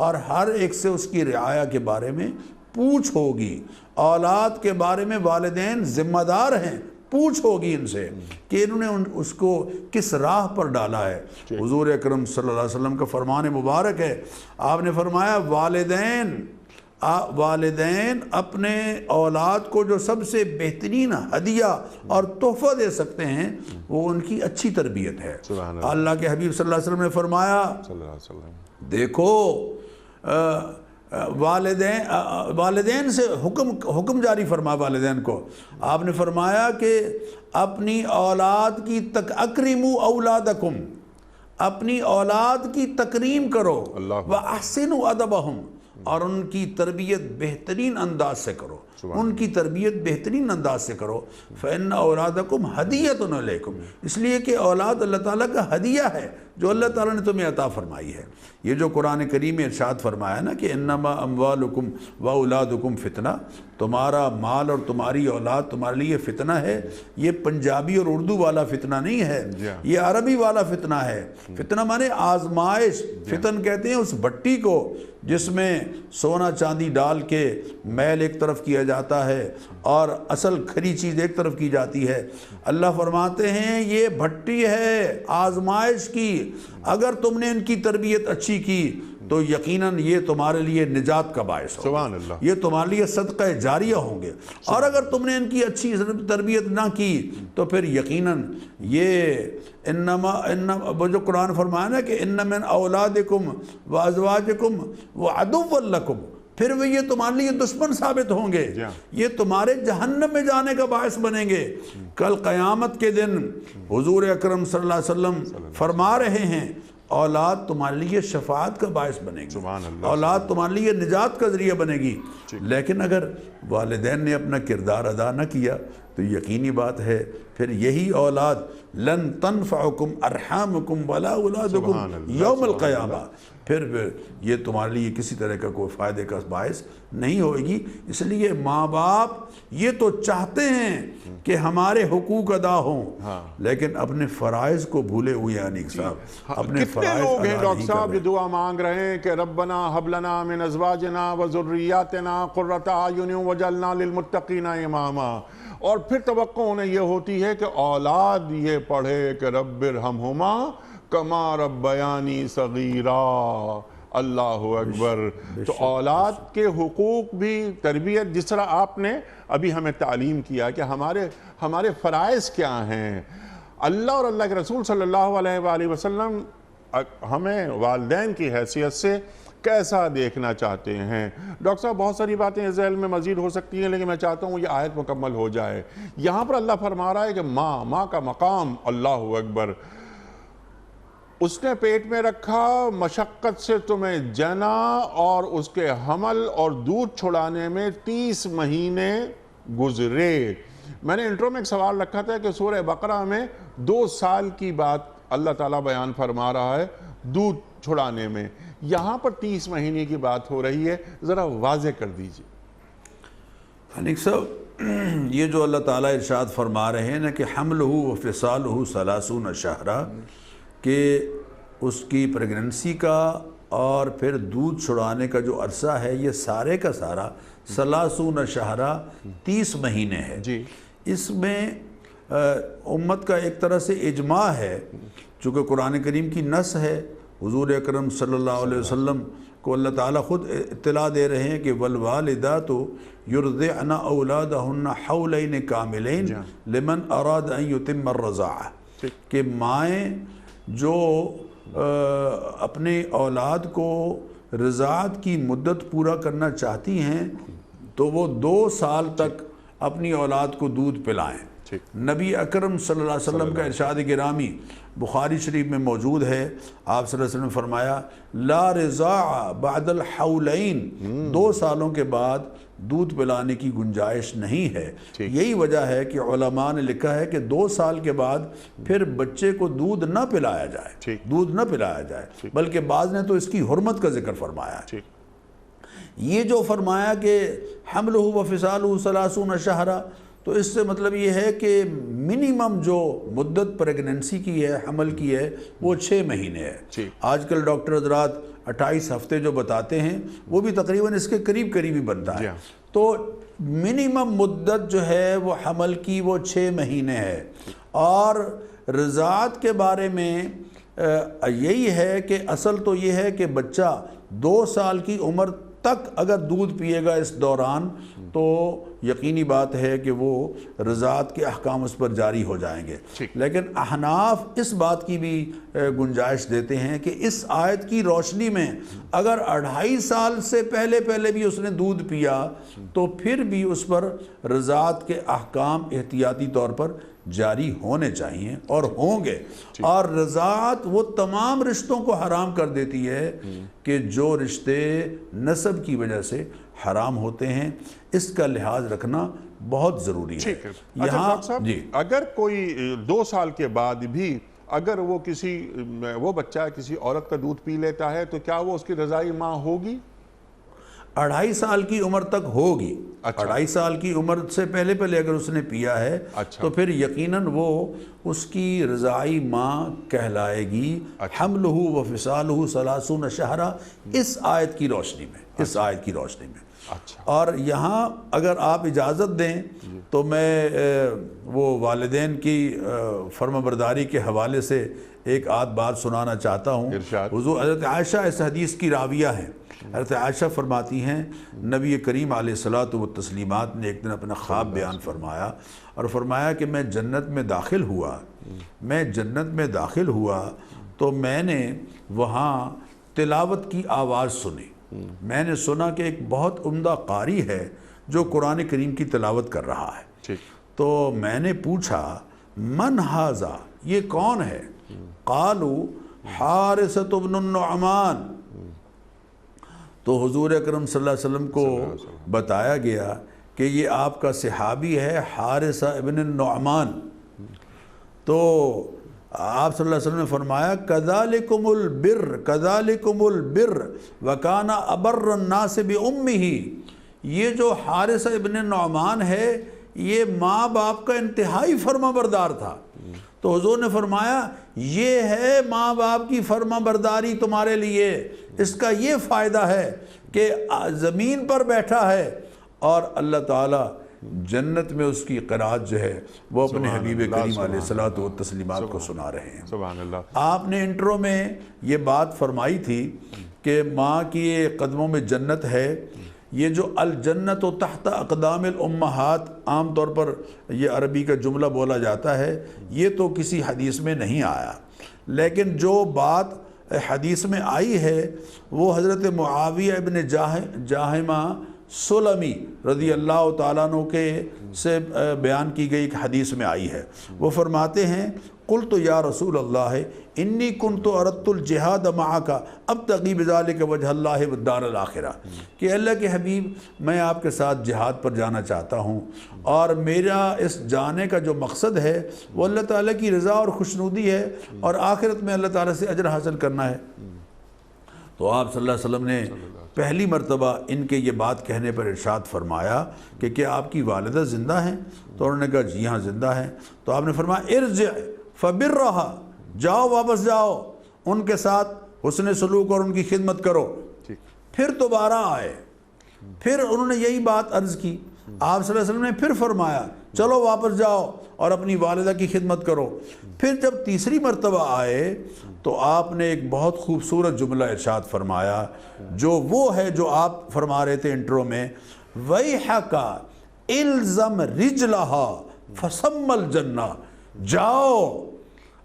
اور ہر ایک سے اس کی رعایا کے بارے میں پوچھ ہوگی. اولاد کے بارے میں والدین ذمہ دار ہیں، پوچھ ہوگی ان سے کہ انہوں نے اس کو کس راہ پر ڈالا ہے۔ حضور اکرم صلی اللہ علیہ وسلم کا فرمان مبارک ہے، آپ نے فرمایا والدین اپنے اولاد کو جو سب سے بہترین ہدیہ اور تحفہ دے سکتے ہیں وہ ان کی اچھی تربیت ہے۔ اللہ کے حبیب صلی اللہ علیہ وسلم نے فرمایا دیکھو والدین سے حکم جاری فرما والدین کو، آپ نے فرمایا کہ اپنی اولاد کی اکرموا اولادکم، اپنی اولاد کی تکریم کرو، وَأَحْسِنُوا أَدَبَهُمْ، اور ان کی تربیت بہترین انداز سے کرو، ان کی تربیت بہترین انداز سے کرو۔ فَإِنَّ أَوْلَادَكُمْ هَدِيَّةٌ عَلَيْكُمْ، اس لیے کہ اولاد اللہ تعالیٰ کا ہدیہ ہے جو اللہ تعالیٰ نے تمہیں عطا فرمائی ہے۔ یہ جو قرآن کریم میں ارشاد فرمایا نا کہ انما اموالکم واولادکم فتنہ، تمہارا مال اور تمہاری اولاد تمہارے لیے فتنہ ہے، یہ پنجابی اور اردو والا فتنہ نہیں ہے، یہ عربی والا فتنہ ہے۔ فتنہ مانے آزمائش، فتن کہتے ہیں اس بھٹی کو جس میں سونا چاندی ڈال کے میل ایک طرف کیا جاتا ہے اور اصل کھری چیز ایک طرف کی جاتی ہے۔ اللہ فرماتے ہیں یہ بھٹی ہے آزمائش کی، اگر تم نے ان کی تربیت اچھی کی تو یقیناً یہ تمہارے لیے نجات کا باعث ہوگا، یہ تمہارے لیے صدقہ جاریہ ہوں گے، اور اگر تم نے ان کی اچھی تربیت نہ کی تو پھر یقیناً یہ انما جو قرآن فرمایا نا کہ ان من اولادکم وازواجکم وعدوا لکم، پھر وہ یہ تمہارے لیے دشمن ثابت ہوں گے، یہ تمہارے جہنم میں جانے کا باعث بنیں گے۔ کل قیامت کے دن حضور اکرم صلی اللہ علیہ وسلم فرما رہے ہیں اولاد تمہارے لیے شفاعت کا باعث بنے گی، اولاد تمہارے لیے نجات کا ذریعہ بنے گی، لیکن اگر والدین نے اپنا کردار ادا نہ کیا تو یقینی بات ہے پھر یہی اولاد لن تنفعکم ارحامکم ولا اولادکم یوم القیامہ، پھر یہ تمہارے لیے کسی طرح کا کوئی فائدے کا باعث نہیں ہوئے گی۔ اس لیے ماں باپ یہ تو چاہتے ہیں کہ ہمارے حقوق ادا ہوں، لیکن اپنے فرائض کو بھولے ہوئے ہیں۔ انیق صاحب اپنے فرائض کتنے لوگ ہیں ڈاکٹر صاحب جو جو دعا مانگ رہے ہیں کہ ربنا حب لنا من ازواجنا وذریاتنا قرۃ اعین وجعلنا للمتقین اماما، اور پھر توقع انہیں یہ ہوتی ہے کہ اولاد یہ پڑھے کہ رب ارحمہما کما ربیانی صغیرا۔ اللہ اکبر۔ تو اولاد کے حقوق بھی، تربیت، جس طرح آپ نے ابھی ہمیں تعلیم کیا کہ ہمارے فرائض کیا ہیں، اللہ اور اللہ کے رسول صلی اللہ علیہ وآلہ وسلم ہمیں والدین کی حیثیت سے کیسا دیکھنا چاہتے ہیں۔ ڈاکٹر صاحب بہت ساری باتیں ذہن میں مزید ہو سکتی ہیں، لیکن میں چاہتا ہوں یہ آیت مکمل ہو جائے۔ یہاں پر اللہ فرما رہا ہے کہ ماں کا مقام، اللہ اکبر، اس نے پیٹ میں رکھا، مشقت سے تمہیں جنا، اور اس کے حمل اور دودھ چھڑانے میں 30 مہینے گزرے۔ میں نے انٹرو میں ایک سوال رکھا تھا کہ سورہ بقرہ میں 2 سال کی بات اللہ تعالیٰ بیان فرما رہا ہے دودھ چھڑانے میں، یہاں پر 30 مہینے کی بات ہو رہی ہے، ذرا واضح کر دیجئے۔ انیق صاحب یہ جو اللہ تعالیٰ ارشاد فرما رہے ہیں نا کہ حملہ وفصالہ 30 شہرا، کہ اس کی پریگننسی کا اور پھر دودھ چھڑانے کا جو عرصہ ہے یہ سارے کا سارا 30 شہرا 30 مہینے ہے۔ اس میں امت کا ایک طرح سے اجماع ہے، چونکہ قرآن کریم کی نص ہے، حضور اکرم صلی اللہ علیہ وسلم کو اللہ تعالیٰ خود اطلاع دے رہے ہیں کہ والوالدات یرضعن اولادہن حولین کاملین لمن اراد ان یتم الرضاعہ، کہ مائیں جو اپنے اولاد کو رضاعت کی مدت پورا کرنا چاہتی ہیں تو وہ 2 سال تک اپنی اولاد کو دودھ پلائیں۔ نبی اکرم صلی اللہ علیہ وسلم کا ارشاد گرامی بخاری شریف میں موجود ہے، آپ صلی اللہ علیہ وسلم نے فرمایا لا رضاع بعد الحولین، 2 سالوں کے بعد دودھ پلانے کی گنجائش نہیں ہے۔ یہی وجہ ہے کہ علماء نے لکھا ہے کہ 2 سال کے بعد پھر بچے کو دودھ نہ پلایا جائے، بلکہ بعض نے تو اس کی حرمت کا ذکر فرمایا۔ یہ جو فرمایا کہ حملہ وفصالہ 30 شہرا، تو اس سے مطلب یہ ہے کہ منیمم جو مدت پریگننسی کی ہے، حمل کی ہے، وہ 6 مہینے ہے۔ آج کل ڈاکٹر حضرات 28 ہفتے جو بتاتے ہیں وہ بھی تقریباً اس کے قریب ہی بنتا ہے۔ تو منیمم مدت جو ہے وہ حمل کی وہ 6 مہینے ہے، اور رضاعت کے بارے میں یہی ہے کہ اصل تو یہ ہے کہ بچہ 2 سال کی عمر تک اگر دودھ پیے گا اس دوران تو یقینی بات ہے کہ وہ رضاعت کے احکام اس پر جاری ہو جائیں گے۔ لیکن احناف اس بات کی بھی گنجائش دیتے ہیں کہ اس آیت کی روشنی میں اگر 2.5 سال سے پہلے بھی اس نے دودھ پیا تو پھر بھی اس پر رضاعت کے احکام احتیاطی طور پر جاری ہونے چاہیے اور ہوں گے۔ اور رضاعت وہ تمام رشتوں کو حرام کر دیتی ہے کہ جو رشتے نسب کی وجہ سے حرام ہوتے ہیں، اس کا لحاظ رکھنا بہت ضروری ہے۔ یہاں اگر کوئی 2 سال کے بعد بھی اگر وہ بچہ کسی عورت کا دودھ پی لیتا ہے تو کیا وہ اس کی رضائی ماں ہوگی؟ 2.5 سال کی عمر تک ہوگی۔ 2.5 سال کی عمر سے پہلے اگر اس نے پیا ہے تو پھر یقیناً وہ اس کی رضائی ماں کہلائے گی۔ حملہ و فصالہ 30 شہرا، اس آیت کی روشنی میں، اور یہاں اگر آپ اجازت دیں تو میں وہ والدین کی فرمانبرداری کے حوالے سے ایک آدھ بات سنانا چاہتا ہوں۔ حضور حضرت عائشہ اس حدیث کی راویہ ہیں۔ حضرت عائشہ فرماتی ہیں نبی کریم علیہ الصلاۃ والتسلیمات نے ایک دن اپنا خواب بیان فرمایا اور فرمایا کہ میں جنت میں داخل ہوا تو میں نے وہاں تلاوت کی آواز سنی۔ میں نے سنا کہ ایک بہت عمدہ قاری ہے جو قرآن کریم کی تلاوت کر رہا ہے۔ تو میں نے پوچھا من ھذا، یہ کون ہے؟ قالوا حارثۃ بن النعمان۔ تو حضور اکرم صلی اللہ علیہ وسلم کو بتایا گیا کہ یہ آپ کا صحابی ہے حارثہ ابن النعمان۔ تو آپ صلی اللہ علیہ وسلم نے فرمایا کذالکم البر وکان ابر الناس بامہ۔ یہ جو حارثہ ابن النعمان ہے یہ ماں باپ کا انتہائی فرما بردار تھا۔ تو حضور نے فرمایا یہ ہے ماں باپ کی فرما برداری تمہارے لیے، اس کا یہ فائدہ ہے کہ زمین پر بیٹھا ہے اور اللہ تعالیٰ جنت میں اس کی قرات جو ہے وہ اپنے حبیب کریم علیہ الصلوۃ والتسلیمات کو سنا رہے ہیں۔ سبحان اللہ۔ آپ نے انٹرو میں یہ بات فرمائی تھی کہ ماں کی قدموں میں جنت ہے۔ یہ جو الجنت و تحت اقدام الامہات عام طور پر یہ عربی کا جملہ بولا جاتا ہے، یہ تو کسی حدیث میں نہیں آیا، لیکن جو بات حدیث میں آئی ہے وہ حضرت معاویہ ابن جاہمہ سلمی رضی اللہ تعالیٰ عنہ کے سے بیان کی گئی ایک حدیث میں آئی ہے۔ وہ فرماتے ہیں قلت یا رسول اللہ انی کنت اردت الجہاد معک ابتغی بذلک وجہ اللہ والدار الآخرہ، کہ اللہ کے حبیب میں آپ کے ساتھ جہاد پر جانا چاہتا ہوں اور میرا اس جانے کا جو مقصد ہے وہ اللہ تعالیٰ کی رضا اور خوشنودی ہے اور آخرت میں اللہ تعالیٰ سے اجر حاصل کرنا ہے۔ تو آپ صلی اللہ علیہ وسلم نے پہلی مرتبہ ان کے یہ بات کہنے پر ارشاد فرمایا کہ کیا آپ کی والدہ زندہ ہیں؟ تو انہوں نے کہا جی ہاں زندہ ہیں۔ تو آپ نے فرمایا ارجع فبرھا، جاؤ واپس جاؤ، ان کے ساتھ حسن سلوک اور ان کی خدمت کرو۔ پھر دوبارہ آئے، پھر انہوں نے یہی بات عرض کی۔ آپ صلی اللہ علیہ وسلم نے پھر فرمایا چلو واپس جاؤ اور اپنی والدہ کی خدمت کرو۔ پھر جب تیسری مرتبہ آئے تو آپ نے ایک بہت خوبصورت جملہ ارشاد فرمایا جو وہ ہے جو آپ فرما رہے تھے انٹرو میں، وَيْحَكَ إِلْزَمْ رِجْلَهَا فَسَمَّ الْجَنَّةِ، جاؤ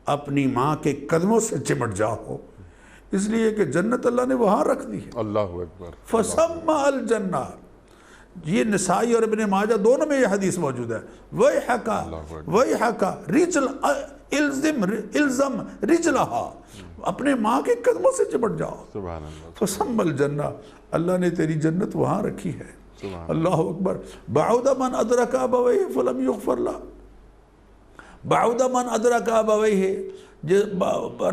اپنی ماں کے قدموں سے چمٹ جاؤ، اس لیے کہ جنت اللہ نے وہاں رکھ دی ہے۔ اللہ اکبر۔ فَسَمَّ الْجَنَّةِ، یہ نسائی اور ابن ماجہ دونوں میں یہ حدیث موجود ہے۔ وَيْحَكَ إِلْزَمْ رِجْلَهَا، اپنے ماں کے قدموں سے چمٹ جاؤ۔ سبحان اللہ۔ فَسَمَّ الْجَنَّةِ، اللہ نے تیری جنت وہاں رکھی ہے۔ اللہ اکبر۔ بَعُدَ مَنْ أَدْرَكَ أَبَوَيْهِ فَلَمْ يُغْفَرْ لَهُ، بَعُدَ مَنْ أَدْرَكَ أَبَوَيْهِ،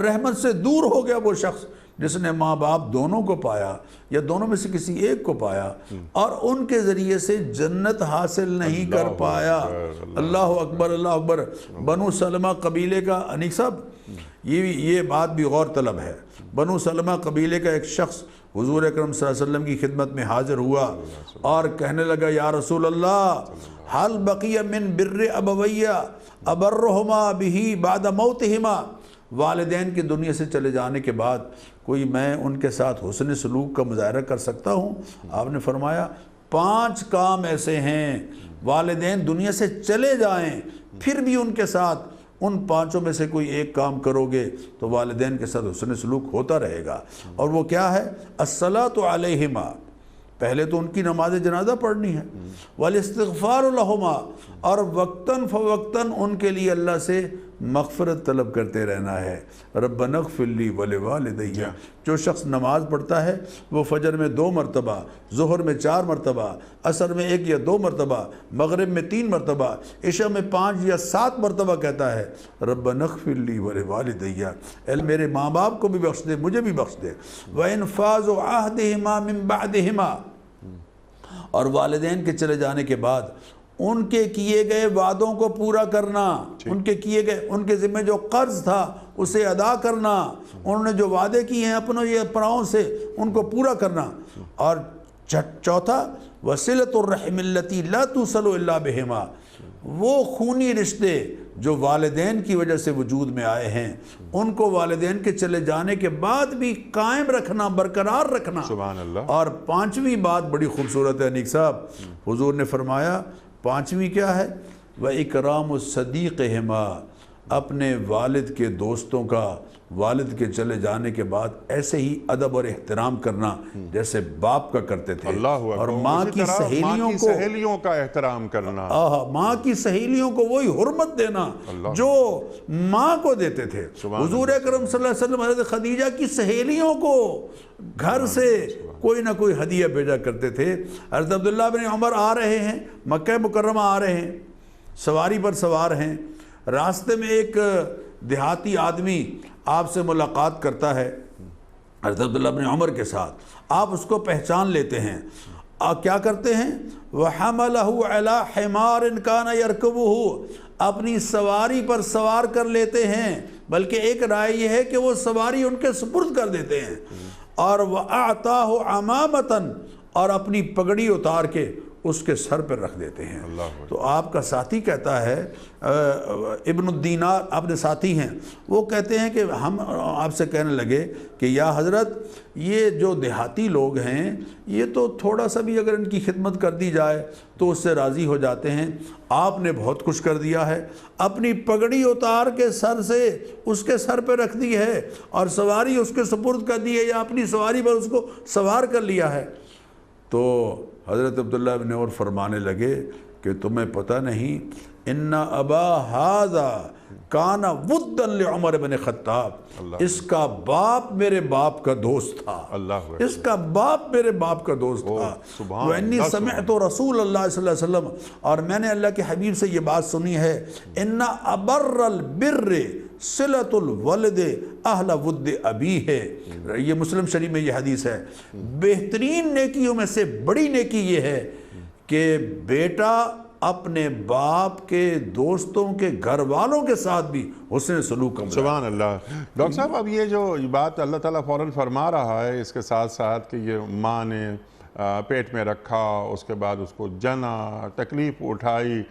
رحمت سے دور ہو گیا وہ شخص جس نے ماں باپ دونوں کو پایا یا دونوں میں سے کسی ایک کو پایا اور ان کے ذریعے سے جنت حاصل نہیں کر پایا۔ اللہ اکبر، اللہ اکبر۔ بنو سلمہ قبیلے کا، انیق صاحب یہ بات بھی غور طلب ہے، بنو سلمہ قبیلے کا ایک شخص حضور اکرم صلی اللہ علیہ وسلم کی خدمت میں حاضر ہوا اور کہنے لگا یا رسول اللہ حل بقی من بر ابویہ ابرہما بہی بعد موتہما، والدین کی دنیا سے چلے جانے کے بعد کوئی میں ان کے ساتھ حسن سلوک کا مظاہرہ کر سکتا ہوں؟ آپ نے فرمایا 5 کام ایسے ہیں والدین دنیا سے چلے جائیں پھر بھی ان کے ساتھ ان 5 میں سے کوئی ایک کام کرو گے تو والدین کے ساتھ حسن سلوک ہوتا رہے گا، اور وہ کیا ہے؟ الصلاۃ علیہما، پہلے تو ان کی نماز جنازہ پڑھنی ہے، والاستغفار لہما، اور وقتاً فوقتاً ان کے لیے اللہ سے مغفرت طلب کرتے رہنا ہے، ربنا اغفر لی ولوالدی۔ جو شخص نماز پڑھتا ہے وہ فجر میں 2 مرتبہ، ظہر میں 4 مرتبہ، عصر میں 1 یا 2 مرتبہ، مغرب میں 3 مرتبہ، عشاء میں 5 یا 7 مرتبہ کہتا ہے ربنا اغفر لی ولوالدی، اے میرے ماں باپ کو بھی بخش دے، مجھے بھی بخش دے، وَإِنفَاذُ عَهْدِهِمَا مِن بَعْدِهِمَا، اور والدین کے چلے جانے کے بعد ان کے کیے گئے وعدوں کو پورا کرنا، ان کے کیے گئے، ان کے ذمہ جو قرض تھا اسے ادا کرنا، انہوں نے جو وعدے کیے ہیں اپنوں یہ اپناؤں سے ان کو پورا کرنا، اور چوتھا وصلۃ الرحم التی لا توصل الا بہما، وہ خونی رشتے جو والدین کی وجہ سے وجود میں آئے ہیں ان کو والدین کے چلے جانے کے بعد بھی قائم رکھنا، برقرار رکھنا۔ سبحان اللہ۔ اور 5ویں بات بڑی خوبصورت ہے انیق صاحب، حضور نے فرمایا 5ویں کیا ہے؟ وَإِكْرَامُ الصَّدِيقِهِمَا، اپنے والد کے دوستوں کا والد کے چلے جانے کے بعد ایسے ہی ادب اور احترام کرنا جیسے باپ کا کرتے تھے، اللہ اور ماں کی سہیلیوں کا احترام کرنا، ماں کی سہیلیوں کو وہی حرمت دینا جو ماں کو دیتے تھے۔ حضور اکرم صلی اللہ علیہ وسلم حضرت خدیجہ کی سہیلیوں کو گھر سے کوئی نہ کوئی ہدیہ بھیجا کرتے تھے۔ حضرت عبداللہ بن عمر آ رہے ہیں، مکہ مکرمہ آ رہے ہیں، سواری پر سوار ہیں، راستے میں ایک دیہاتی آدمی آپ سے ملاقات کرتا ہے حضرت عبداللہ بن عمر کے ساتھ، آپ اس کو پہچان لیتے ہیں، کیا کرتے ہیں؟ وَحَمَلَهُ عَلَى حِمَارٍ كَانَ يَرْكَبُهُ، اپنی سواری پر سوار کر لیتے ہیں، بلکہ ایک رائے یہ ہے کہ وہ سواری ان کے سپرد کر دیتے ہیں، اور وَأَعْطَاهُ عَمَامَةً، اور اپنی پگڑی اتار کے اس کے سر پر رکھ دیتے ہیں۔ تو آپ کا ساتھی کہتا ہے، ابن الدینار اپنے ساتھی ہیں، وہ کہتے ہیں کہ ہم آپ سے کہنے لگے کہ یا حضرت یہ جو دیہاتی لوگ ہیں یہ تو تھوڑا سا بھی اگر ان کی خدمت کر دی جائے تو اس سے راضی ہو جاتے ہیں، آپ نے بہت کچھ کر دیا ہے، اپنی پگڑی اتار کے سر سے اس کے سر پہ رکھ دی ہے اور سواری اس کے سپرد کر دی ہے، یا اپنی سواری پر اس کو سوار کر لیا ہے۔ تو حضرت عبداللہ بن عمر فرمانے لگے کہ تمہیں پتہ نہیں ان ابا ھذا کان ودا لعمر بن خطاب، اس کا باپ میرے باپ کا دوست تھا، اس کا باپ میرے باپ کا دوست تھا۔ وَإِنِّي سَمِعْتُ رسول اللہ صلی اللہ علیہ وسلم، اور میں نے اللہ کے حبیب سے یہ بات سنی ہے، ان ابر البر صلۃ الولد اہل ود ابی ہے، یہ مسلم شریف میں یہ حدیث ہے، بہترین نیکیوں میں سے بڑی نیکی یہ ہے کہ بیٹا اپنے باپ کے دوستوں کے گھر والوں کے ساتھ بھی حسن سلوک کا مظاہرہ۔ سبحان اللہ۔ ڈاکٹر صاحب اب یہ جو بات اللہ تعالیٰ فوراً فرما رہا ہے، اس کے ساتھ ساتھ کہ یہ ماں نے پیٹ میں رکھا، اس کے بعد اس کو جنا، تکلیف اٹھائی،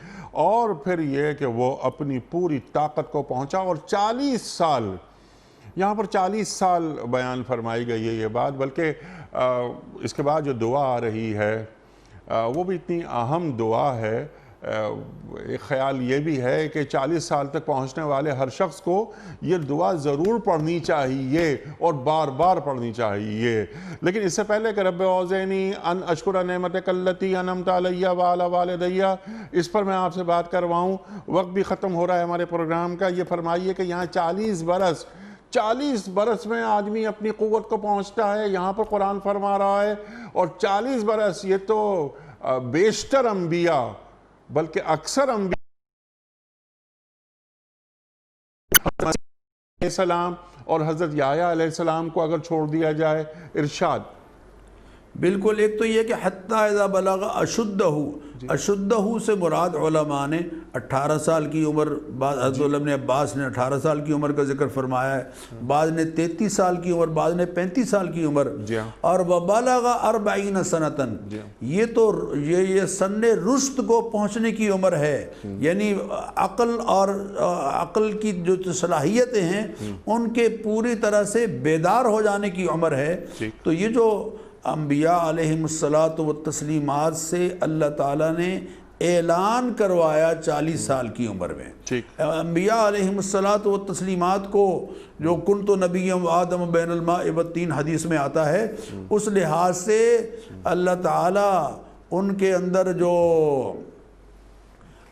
اور پھر یہ کہ وہ اپنی پوری طاقت کو پہنچا، اور 40 سال، یہاں پر 40 سال بیان فرمائی گئی ہے یہ بات، بلکہ اس کے بعد جو دعا آ رہی ہے وہ بھی اتنی اہم دعا ہے۔ ایک خیال یہ بھی ہے کہ 40 سال تک پہنچنے والے ہر شخص کو یہ دعا ضرور پڑھنی چاہیے اور بار بار پڑھنی چاہیے، لیکن اس سے پہلے کہ رب اوزعنی ان اشکر نعمتک التی انعمت علی وعلی والدی، اس پر میں آپ سے بات کرواؤں، وقت بھی ختم ہو رہا ہے ہمارے پروگرام کا۔ یہ فرمائیے کہ یہاں 40 برس میں آدمی اپنی قوت کو پہنچتا ہے، یہاں پر قرآن فرما رہا ہے، اور 40 برس یہ تو بیشتر انبیاء بلکہ اکثر انبیاء علیہ السلام اور حضرت یحییٰ علیہ السلام کو اگر چھوڑ دیا جائے۔ ارشاد بالکل. ایک تو یہ کہ حتی اذا بلغ اشدہ، اشدہ سے مراد علماء نے 18 سال کی عمر، بعض حضرت ابن عباس نے 18 سال کی عمر کا ذکر فرمایا ہے، بعض نے 33 سال کی عمر، بعض نے 35 سال کی عمر. اور وبلغ 40 سنتن، یہ تو یہ سن رشد کو پہنچنے کی عمر ہے، یعنی عقل اور عقل کی جو صلاحیتیں ہیں ان کے پوری طرح سے بیدار ہو جانے کی عمر ہے. تو یہ جو انبیاء علیہم الصلاۃ والتسلیمات سے اللہ تعالیٰ نے اعلان کروایا 40 سال کی عمر میں، انبیاء علیہم الصلاۃ والتسلیمات کو جو کنت نبی آدم بین الماء والطین حدیث میں آتا ہے، اس لحاظ سے اللہ تعالیٰ ان کے اندر جو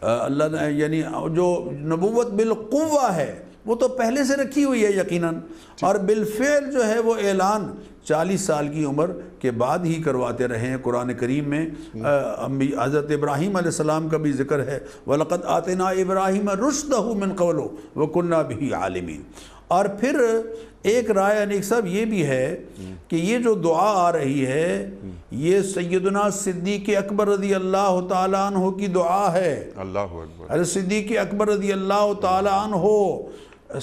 اللہ نے یعنی جو نبوت بالقوہ ہے وہ تو پہلے سے رکھی ہوئی ہے یقیناً، اور بالفعل جو ہے وہ اعلان 40 سال کی عمر کے بعد ہی کرواتے رہے ہیں. قرآن کریم میں حضرت ابراہیم علیہ السلام کا بھی ذکر ہے، وَلَقَدْ آتَيْنَا إِبْرَاهِيمَ رُشْدَهُ مِنْ قَبْلُ وَكُنَّا بِهِ عَالِمِينَ. اور پھر ایک رائے انیک صاحب یہ بھی ہے کہ یہ جو دعا آ رہی ہے یہ سیدنا صدیق اکبر رضی اللہ تعالیٰ عنہ کی دعا ہے. اللہ اکبر. صدیق اکبر رضی اللہ تعالیٰ عنہ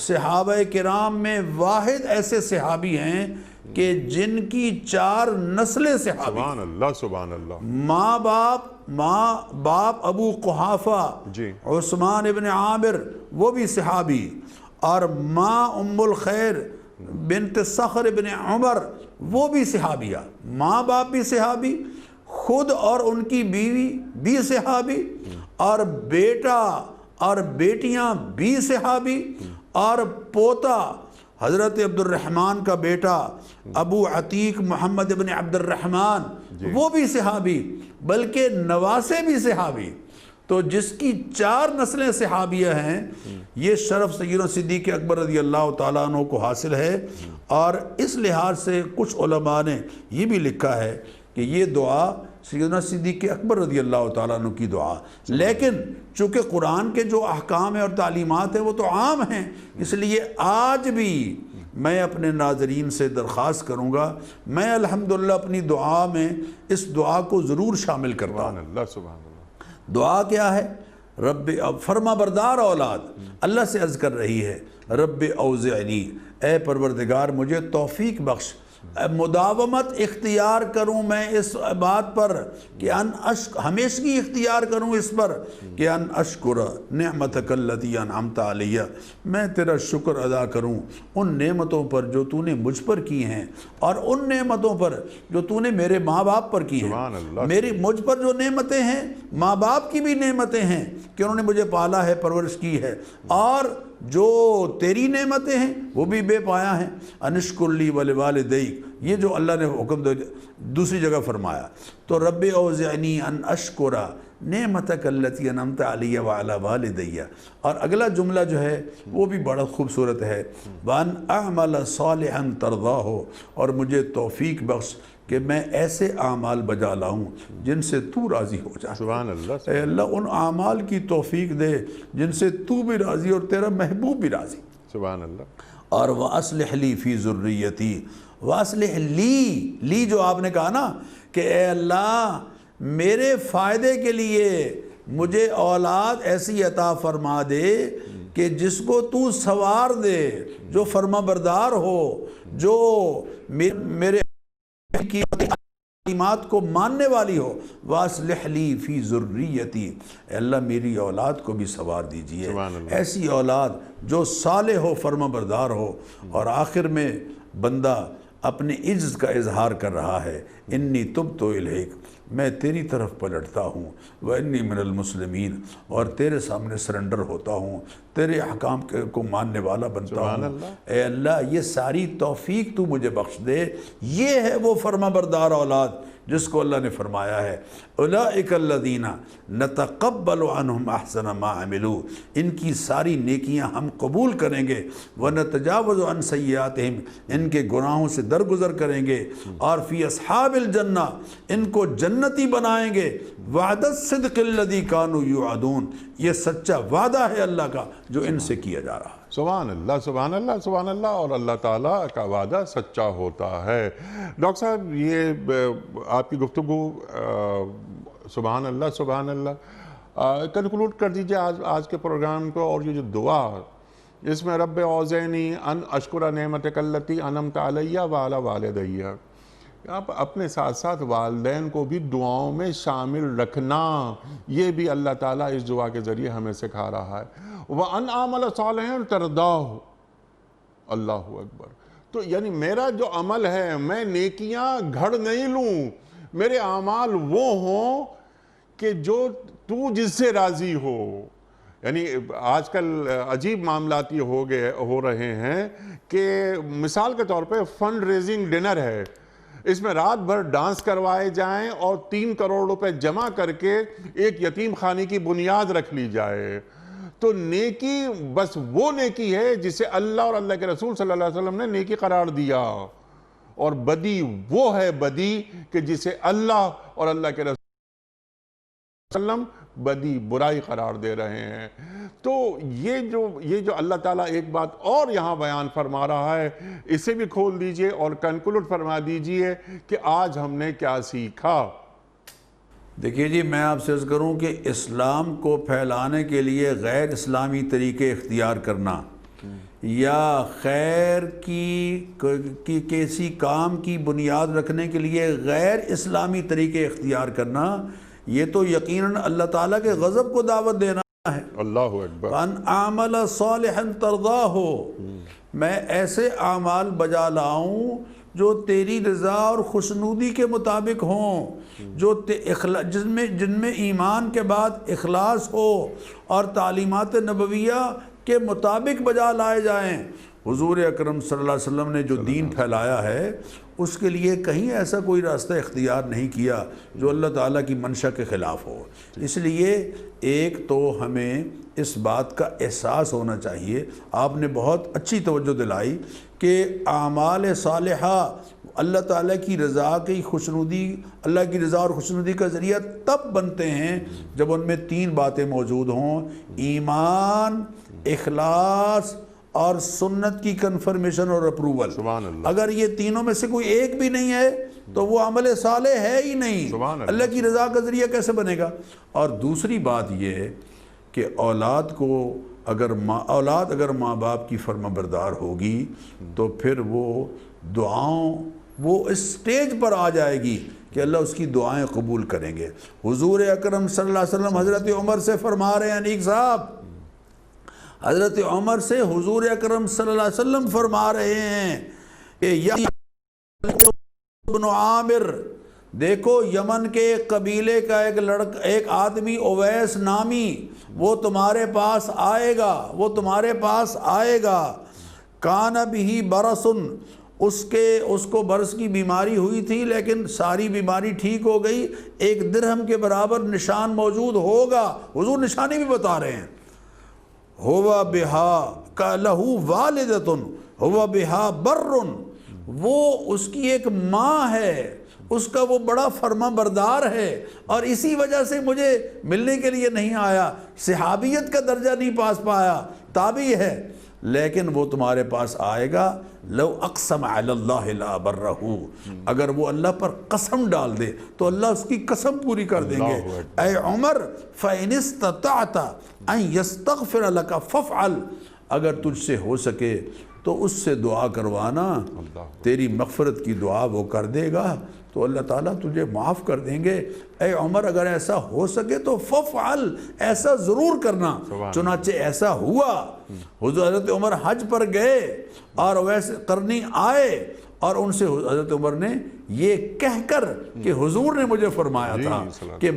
صحابہ کرام میں واحد ایسے صحابی ہیں کہ جن کی 4 نسلیں صحابی، سبحان اللہ سبحان اللہ. ماں باپ ابو قحافہ عثمان ابن عامر وہ بھی صحابی، اور ماں ام الخیر بنت صخر ابن عمر وہ بھی صحابیہ. ماں باپ بھی صحابی، خود اور ان کی بیوی بھی صحابی، اور بیٹا اور بیٹیاں بھی صحابی، اور پوتا حضرت عبد الرحمن کا بیٹا ابو عتیق محمد ابن عبد الرحمن وہ بھی صحابی، بلکہ نواسے بھی صحابی. تو جس کی 4 نسلیں صحابیہ ہیں، یہ شرف سیدنا صدیق اکبر رضی اللہ تعالیٰ عنہ کو حاصل ہے. اور اس لحاظ سے کچھ علماء نے یہ بھی لکھا ہے کہ یہ دعا سیدنا صدیق اکبر رضی اللہ تعالیٰ عنہ کی دعا، لیکن چونکہ قرآن کے جو احکام ہیں اور تعلیمات ہیں وہ تو عام ہیں، اس لیے آج بھی میں اپنے ناظرین سے درخواست کروں گا، میں الحمدللہ اپنی دعا میں اس دعا کو ضرور شامل کرتا ہوں. سبحان اللہ سبحان اللہ. دعا کیا ہے؟ رب فرما بردار اولاد اللہ سے عرض کر رہی ہے، رب اوزعنی، اے پروردگار مجھے توفیق بخش، مداومت اختیار کروں میں اس بات پر کہ ہمیشگی اختیار کروں اس پر کہ ان اشکر نعمتک التی انعمت علیہ، میں تیرا شکر ادا کروں ان نعمتوں پر جو تو نے مجھ پر کی ہیں، اور ان نعمتوں پر جو تو نے میرے ماں باپ پر کی ہیں. میری مجھ پر جو نعمتیں ہیں ماں باپ کی بھی نعمتیں ہیں کہ انہوں نے مجھے پالا ہے، پرورش کی ہے، اور جو تیری نعمتیں ہیں وہ بھی بے پایا ہیں. انشکر لی ولوالدیک، یہ جو اللہ نے حکم دوسری جگہ فرمایا. تو رب اوزعنی ان اشکر نعمتک التی انعمت علی وعلی والدی. اور اگلا جملہ جو ہے وہ بھی بڑا خوبصورت ہے، وان اعمل صالحا ترضاہ، اور مجھے توفیق بخش کہ میں ایسے اعمال بجا لاؤں جن سے تو راضی ہو جائے. سبحان اللہ. اے اللہ ان اعمال کی توفیق دے جن سے تو بھی راضی اور تیرا محبوب بھی راضی. سبحان اللہ. اور وَأَصْلِحْ لِي فِي ذُرِّيَّتِي، وَأَصْلِحْ لی جو آپ نے کہا نا کہ اے اللہ میرے فائدے کے لیے مجھے اولاد ایسی عطا فرما دے کہ جس کو تو سوار دے، جو فرما بردار ہو، جو میرے کی تعلیمات کو ماننے والی ہو. وَأَصْلِحْ لِي فِي ذُرِّيَّتِي، اے اللہ میری اولاد کو بھی سوار دیجئے، ایسی اولاد جو صالح ہو، فرما بردار ہو. اور آخر میں بندہ اپنے عجز کا اظہار کر رہا ہے، انی تبت الیک، میں تیری طرف پلٹتا ہوں، وانی من المسلمین، اور تیرے سامنے سرنڈر ہوتا ہوں، تیرے احکام کو ماننے والا بنتا ہوں. اے اللہ یہ ساری توفیق تو مجھے بخش دے. یہ ہے وہ فرما بردار اولاد جس کو اللہ نے فرمایا ہے اولئک الذین نتقبل عنہم احسن ما عملوا، ان کی ساری نیکیاں ہم قبول کریں گے، ونتجاوز عن سیئاتہم، ان کے گناہوں سے درگزر کریں گے، اور فی اصحاب الجنہ، ان کو جنتی بنائیں گے. وعد الصدق الذی کانوا یوعدون، یہ سچا وعدہ ہے اللہ کا جو ان سے کیا جا رہا ہے. سبحان اللہ سبحان اللہ سبحان اللہ، اور اللہ تعالیٰ کا وعدہ سچا ہوتا ہے۔ ڈاکٹر صاحب یہ آپ کی گفتگو سبحان اللہ سبحان اللہ کنکلوڈ کر دیجئے آج کے پروگرام کو، اور یہ جو دعا اس میں رب اوزعنی ان اشکر نعمتک التی انعمت علی وعلی والدی، آپ اپنے ساتھ ساتھ والدین کو بھی دعاؤں میں شامل رکھنا، یہ بھی اللہ تعالیٰ اس دعا کے ذریعے ہمیں سکھا رہا ہے۔ وَأَنْ أَعْمَلَ صَالِحًا تَرْضَاهُ، اللہ اکبر۔ تو یعنی میرا جو عمل ہے میں نیکیاں گھڑ نہیں لوں، میرے اعمال وہ ہوں کہ جو تو جس سے راضی ہو۔ یعنی آج کل عجیب معاملات یہ ہو رہے ہیں کہ مثال کے طور پہ فنڈ ریزنگ ڈنر ہے، اس میں رات بھر ڈانس کروائے جائیں اور 3 کروڑ روپے جمع کر کے ایک یتیم خانے کی بنیاد رکھ لی جائے۔ تو نیکی بس وہ نیکی ہے جسے اللہ اور اللہ کے رسول صلی اللہ علیہ وسلم نے نیکی قرار دیا، اور بدی وہ ہے بدی کہ جسے اللہ اور اللہ کے رسول وسلم بدی برائی قرار دے رہے ہیں۔ تو یہ جو اللہ تعالیٰ ایک بات اور یہاں بیان فرما رہا ہے، اسے بھی کھول دیجئے اور کنکلوڈ فرما دیجئے کہ آج ہم نے کیا سیکھا۔ دیکھیے جی، میں آپ سے عرض کروں کہ اسلام کو پھیلانے کے لیے غیر اسلامی طریقے اختیار کرنا یا خیر کی کسی کام کی بنیاد رکھنے کے لیے غیر اسلامی طریقے اختیار کرنا، یہ تو یقیناً اللہ تعالیٰ کے غضب کو دعوت دینا ہے۔ اللہ اکبر۔ ان اعمل صالحا ترضاہ، میں ایسے اعمال بجا لاؤں جو تیری رضا اور خوشنودی کے مطابق ہوں، جن میں ایمان کے بعد اخلاص ہو اور تعلیمات نبویہ کے مطابق بجا لائے جائیں۔ حضور اکرم صلی اللہ علیہ وسلم نے جو دین پھیلایا ہے اس کے لیے کہیں ایسا کوئی راستہ اختیار نہیں کیا جو اللہ تعالیٰ کی منشا کے خلاف ہو۔ اس لیے ایک تو ہمیں اس بات کا احساس ہونا چاہیے، آپ نے بہت اچھی توجہ دلائی کہ اعمال صالحہ اللہ تعالیٰ کی رضا کی خوشنودی، اللہ کی رضا اور خوشنودی کا ذریعہ تب بنتے ہیں جب ان میں 3 باتیں موجود ہوں: ایمان، اخلاص اور سنت کی کنفرمیشن اور اپروول۔ سبحان اللہ۔ اگر یہ تینوں میں سے کوئی ایک بھی نہیں ہے تو وہ عمل صالح ہے ہی نہیں، سبحان اللہ۔ اللہ کی رضا کا ذریعہ کیسے بنے گا؟ اور دوسری بات یہ ہے کہ اولاد اگر ماں باپ کی فرما بردار ہوگی تو پھر وہ اس سٹیج پر آ جائے گی کہ اللہ اس کی دعائیں قبول کریں گے۔ حضور اکرم صلی اللہ علیہ وسلم حضرت عمر سے فرما رہے ہیں، انیک صاحب، حضرت عمر سے حضور اکرم صلی اللہ علیہ وسلم فرما رہے ہیں کہ ابن عامر، دیکھو یمن کے قبیلے کا ایک آدمی اویس نامی، وہ تمہارے پاس آئے گا، کان بہ برسن، اس کو برس کی بیماری ہوئی تھی لیکن ساری بیماری ٹھیک ہو گئی، 1 درہم کے برابر نشان موجود ہوگا۔ حضور نشانی بھی بتا رہے ہیں۔ ہوا بہا کا لہو والدتن ہوا بہا برن، وہ اس کی ایک ماں ہے، اس کا وہ بڑا فرما بردار ہے، اور اسی وجہ سے مجھے ملنے کے لیے نہیں آیا، صحابیت کا درجہ نہیں پاس پایا، تابعی ہے، لیکن وہ تمہارے پاس آئے گا۔ لو اقسم علی اللہ لا برہ، اگر وہ اللہ پر قسم ڈال دے تو اللہ اس کی قسم پوری کر دیں گے۔ اے عمر فإن استطعت ان یستغفر لک فافعل، اگر تجھ سے ہو سکے تو اس سے دعا کروانا، تیری مغفرت کی دعا وہ کر دے گا تو اللہ تعالیٰ تجھے معاف کر دیں گے۔ اے عمر اگر ایسا ہو سکے تو فافعل، ایسا ضرور کرنا۔ چنانچہ ایسا ہوا، حضرت عمر حج پر گئے اور ویسے قرنی آئے اور ان سے حضرت عمر نے یہ کہہ کر کہ حضور نے مجھے فرمایا تھا کہ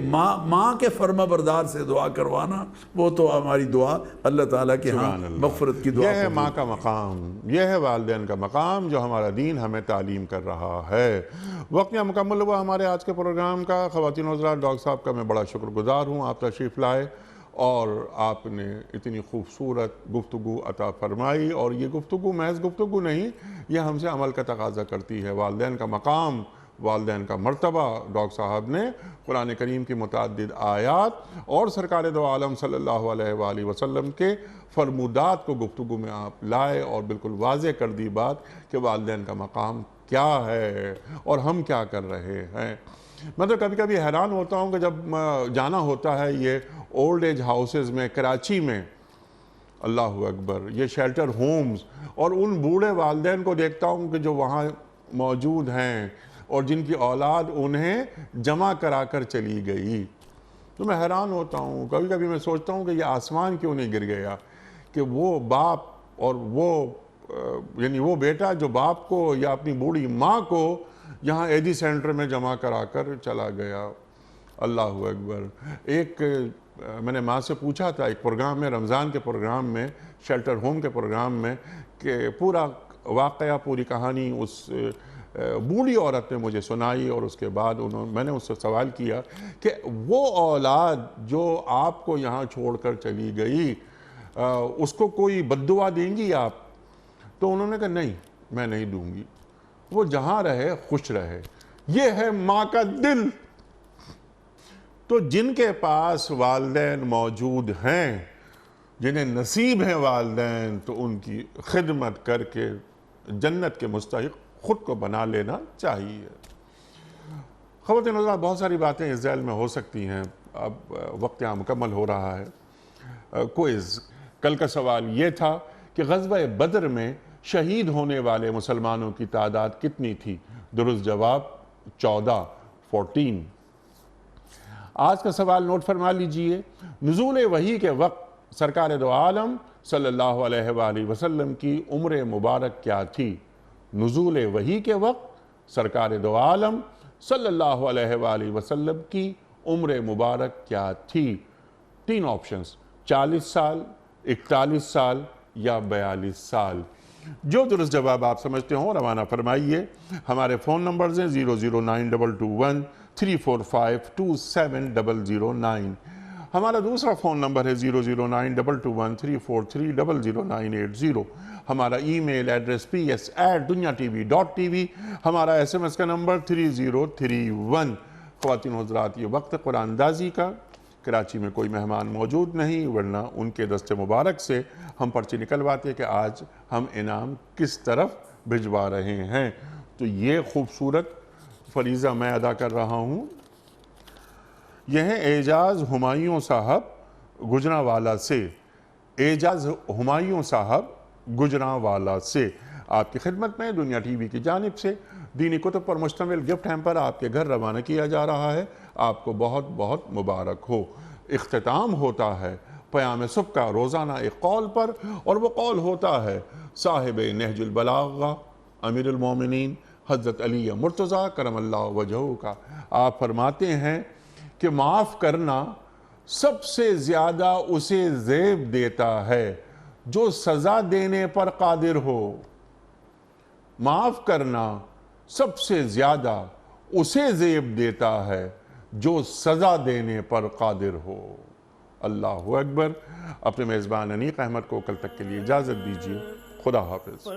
ماں کے فرما بردار سے دعا کروانا، وہ تو ہماری دعا اللہ تعالیٰ کے ہاں مغفرت کی دعا۔ یہ ہے ماں کا مقام، یہ ہے والدین کا مقام جو ہمارا دین ہمیں تعلیم کر رہا ہے۔ وقت یہاں مکمل ہوا ہمارے آج کے پروگرام کا۔ خواتین و حضرات، ڈاکٹر صاحب کا میں بڑا شکر گزار ہوں، آپ تشریف لائے اور آپ نے اتنی خوبصورت گفتگو عطا فرمائی، اور یہ گفتگو محض گفتگو نہیں، یہ ہم سے عمل کا تقاضا کرتی ہے۔ والدین کا مقام والدین کا مرتبہ ڈاکٹر صاحب نے قرآن کریم کی متعدد آیات اور سرکار دو عالم صلی اللہ علیہ وآلہ وسلم کے فرمودات کو گفتگو میں آپ لائے اور بالکل واضح کر دی بات کہ والدین کا مقام کیا ہے اور ہم کیا کر رہے ہیں۔ میں تو کبھی کبھی حیران ہوتا ہوں کہ جب جانا ہوتا ہے یہ اولڈ ایج ہاؤسز میں کراچی میں، اللہ اکبر، یہ شیلٹر ہومز، اور ان بوڑھے والدین کو دیکھتا ہوں کہ جو وہاں موجود ہیں اور جن کی اولاد انہیں جمع کرا کر چلی گئی، تو میں حیران ہوتا ہوں۔ کبھی کبھی میں سوچتا ہوں کہ یہ آسمان کیوں نہیں گر گیا کہ وہ باپ اور یعنی وہ بیٹا جو باپ کو یا اپنی بوڑھی ماں کو یہاں ایجی سینٹر میں جمع کرا کر چلا گیا۔ اللہ اکبر۔ میں نے ماں سے پوچھا تھا ایک پروگرام میں، رمضان کے پروگرام میں، شیلٹر ہوم کے پروگرام میں، کہ پورا واقعہ، پوری کہانی اس بوڑھی عورت نے مجھے سنائی، اور اس کے بعد میں نے اس سے سوال کیا کہ وہ اولاد جو آپ کو یہاں چھوڑ کر چلی گئی، اس کو کوئی بد دعا دیں گی آپ؟ تو انہوں نے کہا نہیں، میں نہیں دوں گی، وہ جہاں رہے خوش رہے۔ یہ ہے ماں کا دل۔ تو جن کے پاس والدین موجود ہیں، جنہیں نصیب ہیں والدین، تو ان کی خدمت کر کے جنت کے مستحق خود کو بنا لینا چاہیے۔ خواتین حضرات، بہت ساری باتیں اس ذیل میں ہو سکتی ہیں، اب وقت یہاں مکمل ہو رہا ہے۔ کوئز کل کا سوال یہ تھا کہ غزوہ بدر میں شہید ہونے والے مسلمانوں کی تعداد کتنی تھی؟ درست جواب 14۔ آج کا سوال نوٹ فرما لیجئے۔ نزول وحی کے وقت سرکار دو عالم صلی اللہ علیہ وآلہ وسلم کی عمر مبارک کیا تھی؟ نزول وحی کے وقت سرکار دو عالم صلی اللہ علیہ وآلہ وسلم کی عمر مبارک کیا تھی؟ 3 آپشنز، 40 سال، 41 سال یا 42 سال۔ جو درست جواب آپ سمجھتے ہوں روانہ فرمائیے۔ ہمارے فون نمبرز ہیں 0092213452709۔ ہمارا دوسرا فون نمبر ہے 009221343000980۔ ہمارا ای میل ایڈریس ps@dunyatv.tv۔ ہمارا SMS کا نمبر 3031۔ خواتین حضرات، یہ وقت قرآن اندازی کا، کراچی میں کوئی مہمان موجود نہیں، ورنہ ان کے دست مبارک سے ہم پرچی نکلواتے کہ آج ہم انعام کس طرف بھجوا رہے ہیں۔ تو یہ خوبصورت فریضہ میں ادا کر رہا ہوں۔ یہ ہے اعجاز ہمایوں صاحب گجرانوالہ سے۔ اعجاز ہمایوں صاحب گجرانوالہ سے آپ کی خدمت میں دنیا ٹی وی کی جانب سے دینی کتب پر مشتمل گفٹ ہیمپر آپ کے گھر روانہ کیا جا رہا ہے۔ آپ کو بہت بہت مبارک ہو۔ اختتام ہوتا ہے پیام صبح کا روزانہ ایک قول پر، اور وہ قول ہوتا ہے صاحب نہج البلاغہ امیر المومنین حضرت علی مرتضیٰ کرم اللہ وجہہ کا۔ آپ فرماتے ہیں کہ معاف کرنا سب سے زیادہ اسے زیب دیتا ہے جو سزا دینے پر قادر ہو۔ معاف کرنا سب سے زیادہ اسے زیب دیتا ہے جو سزا دینے پر قادر ہو۔ اللہ اکبر۔ اپنے میزبان انیق احمد کو کل تک کے لیے اجازت دیجیے۔ خدا حافظ۔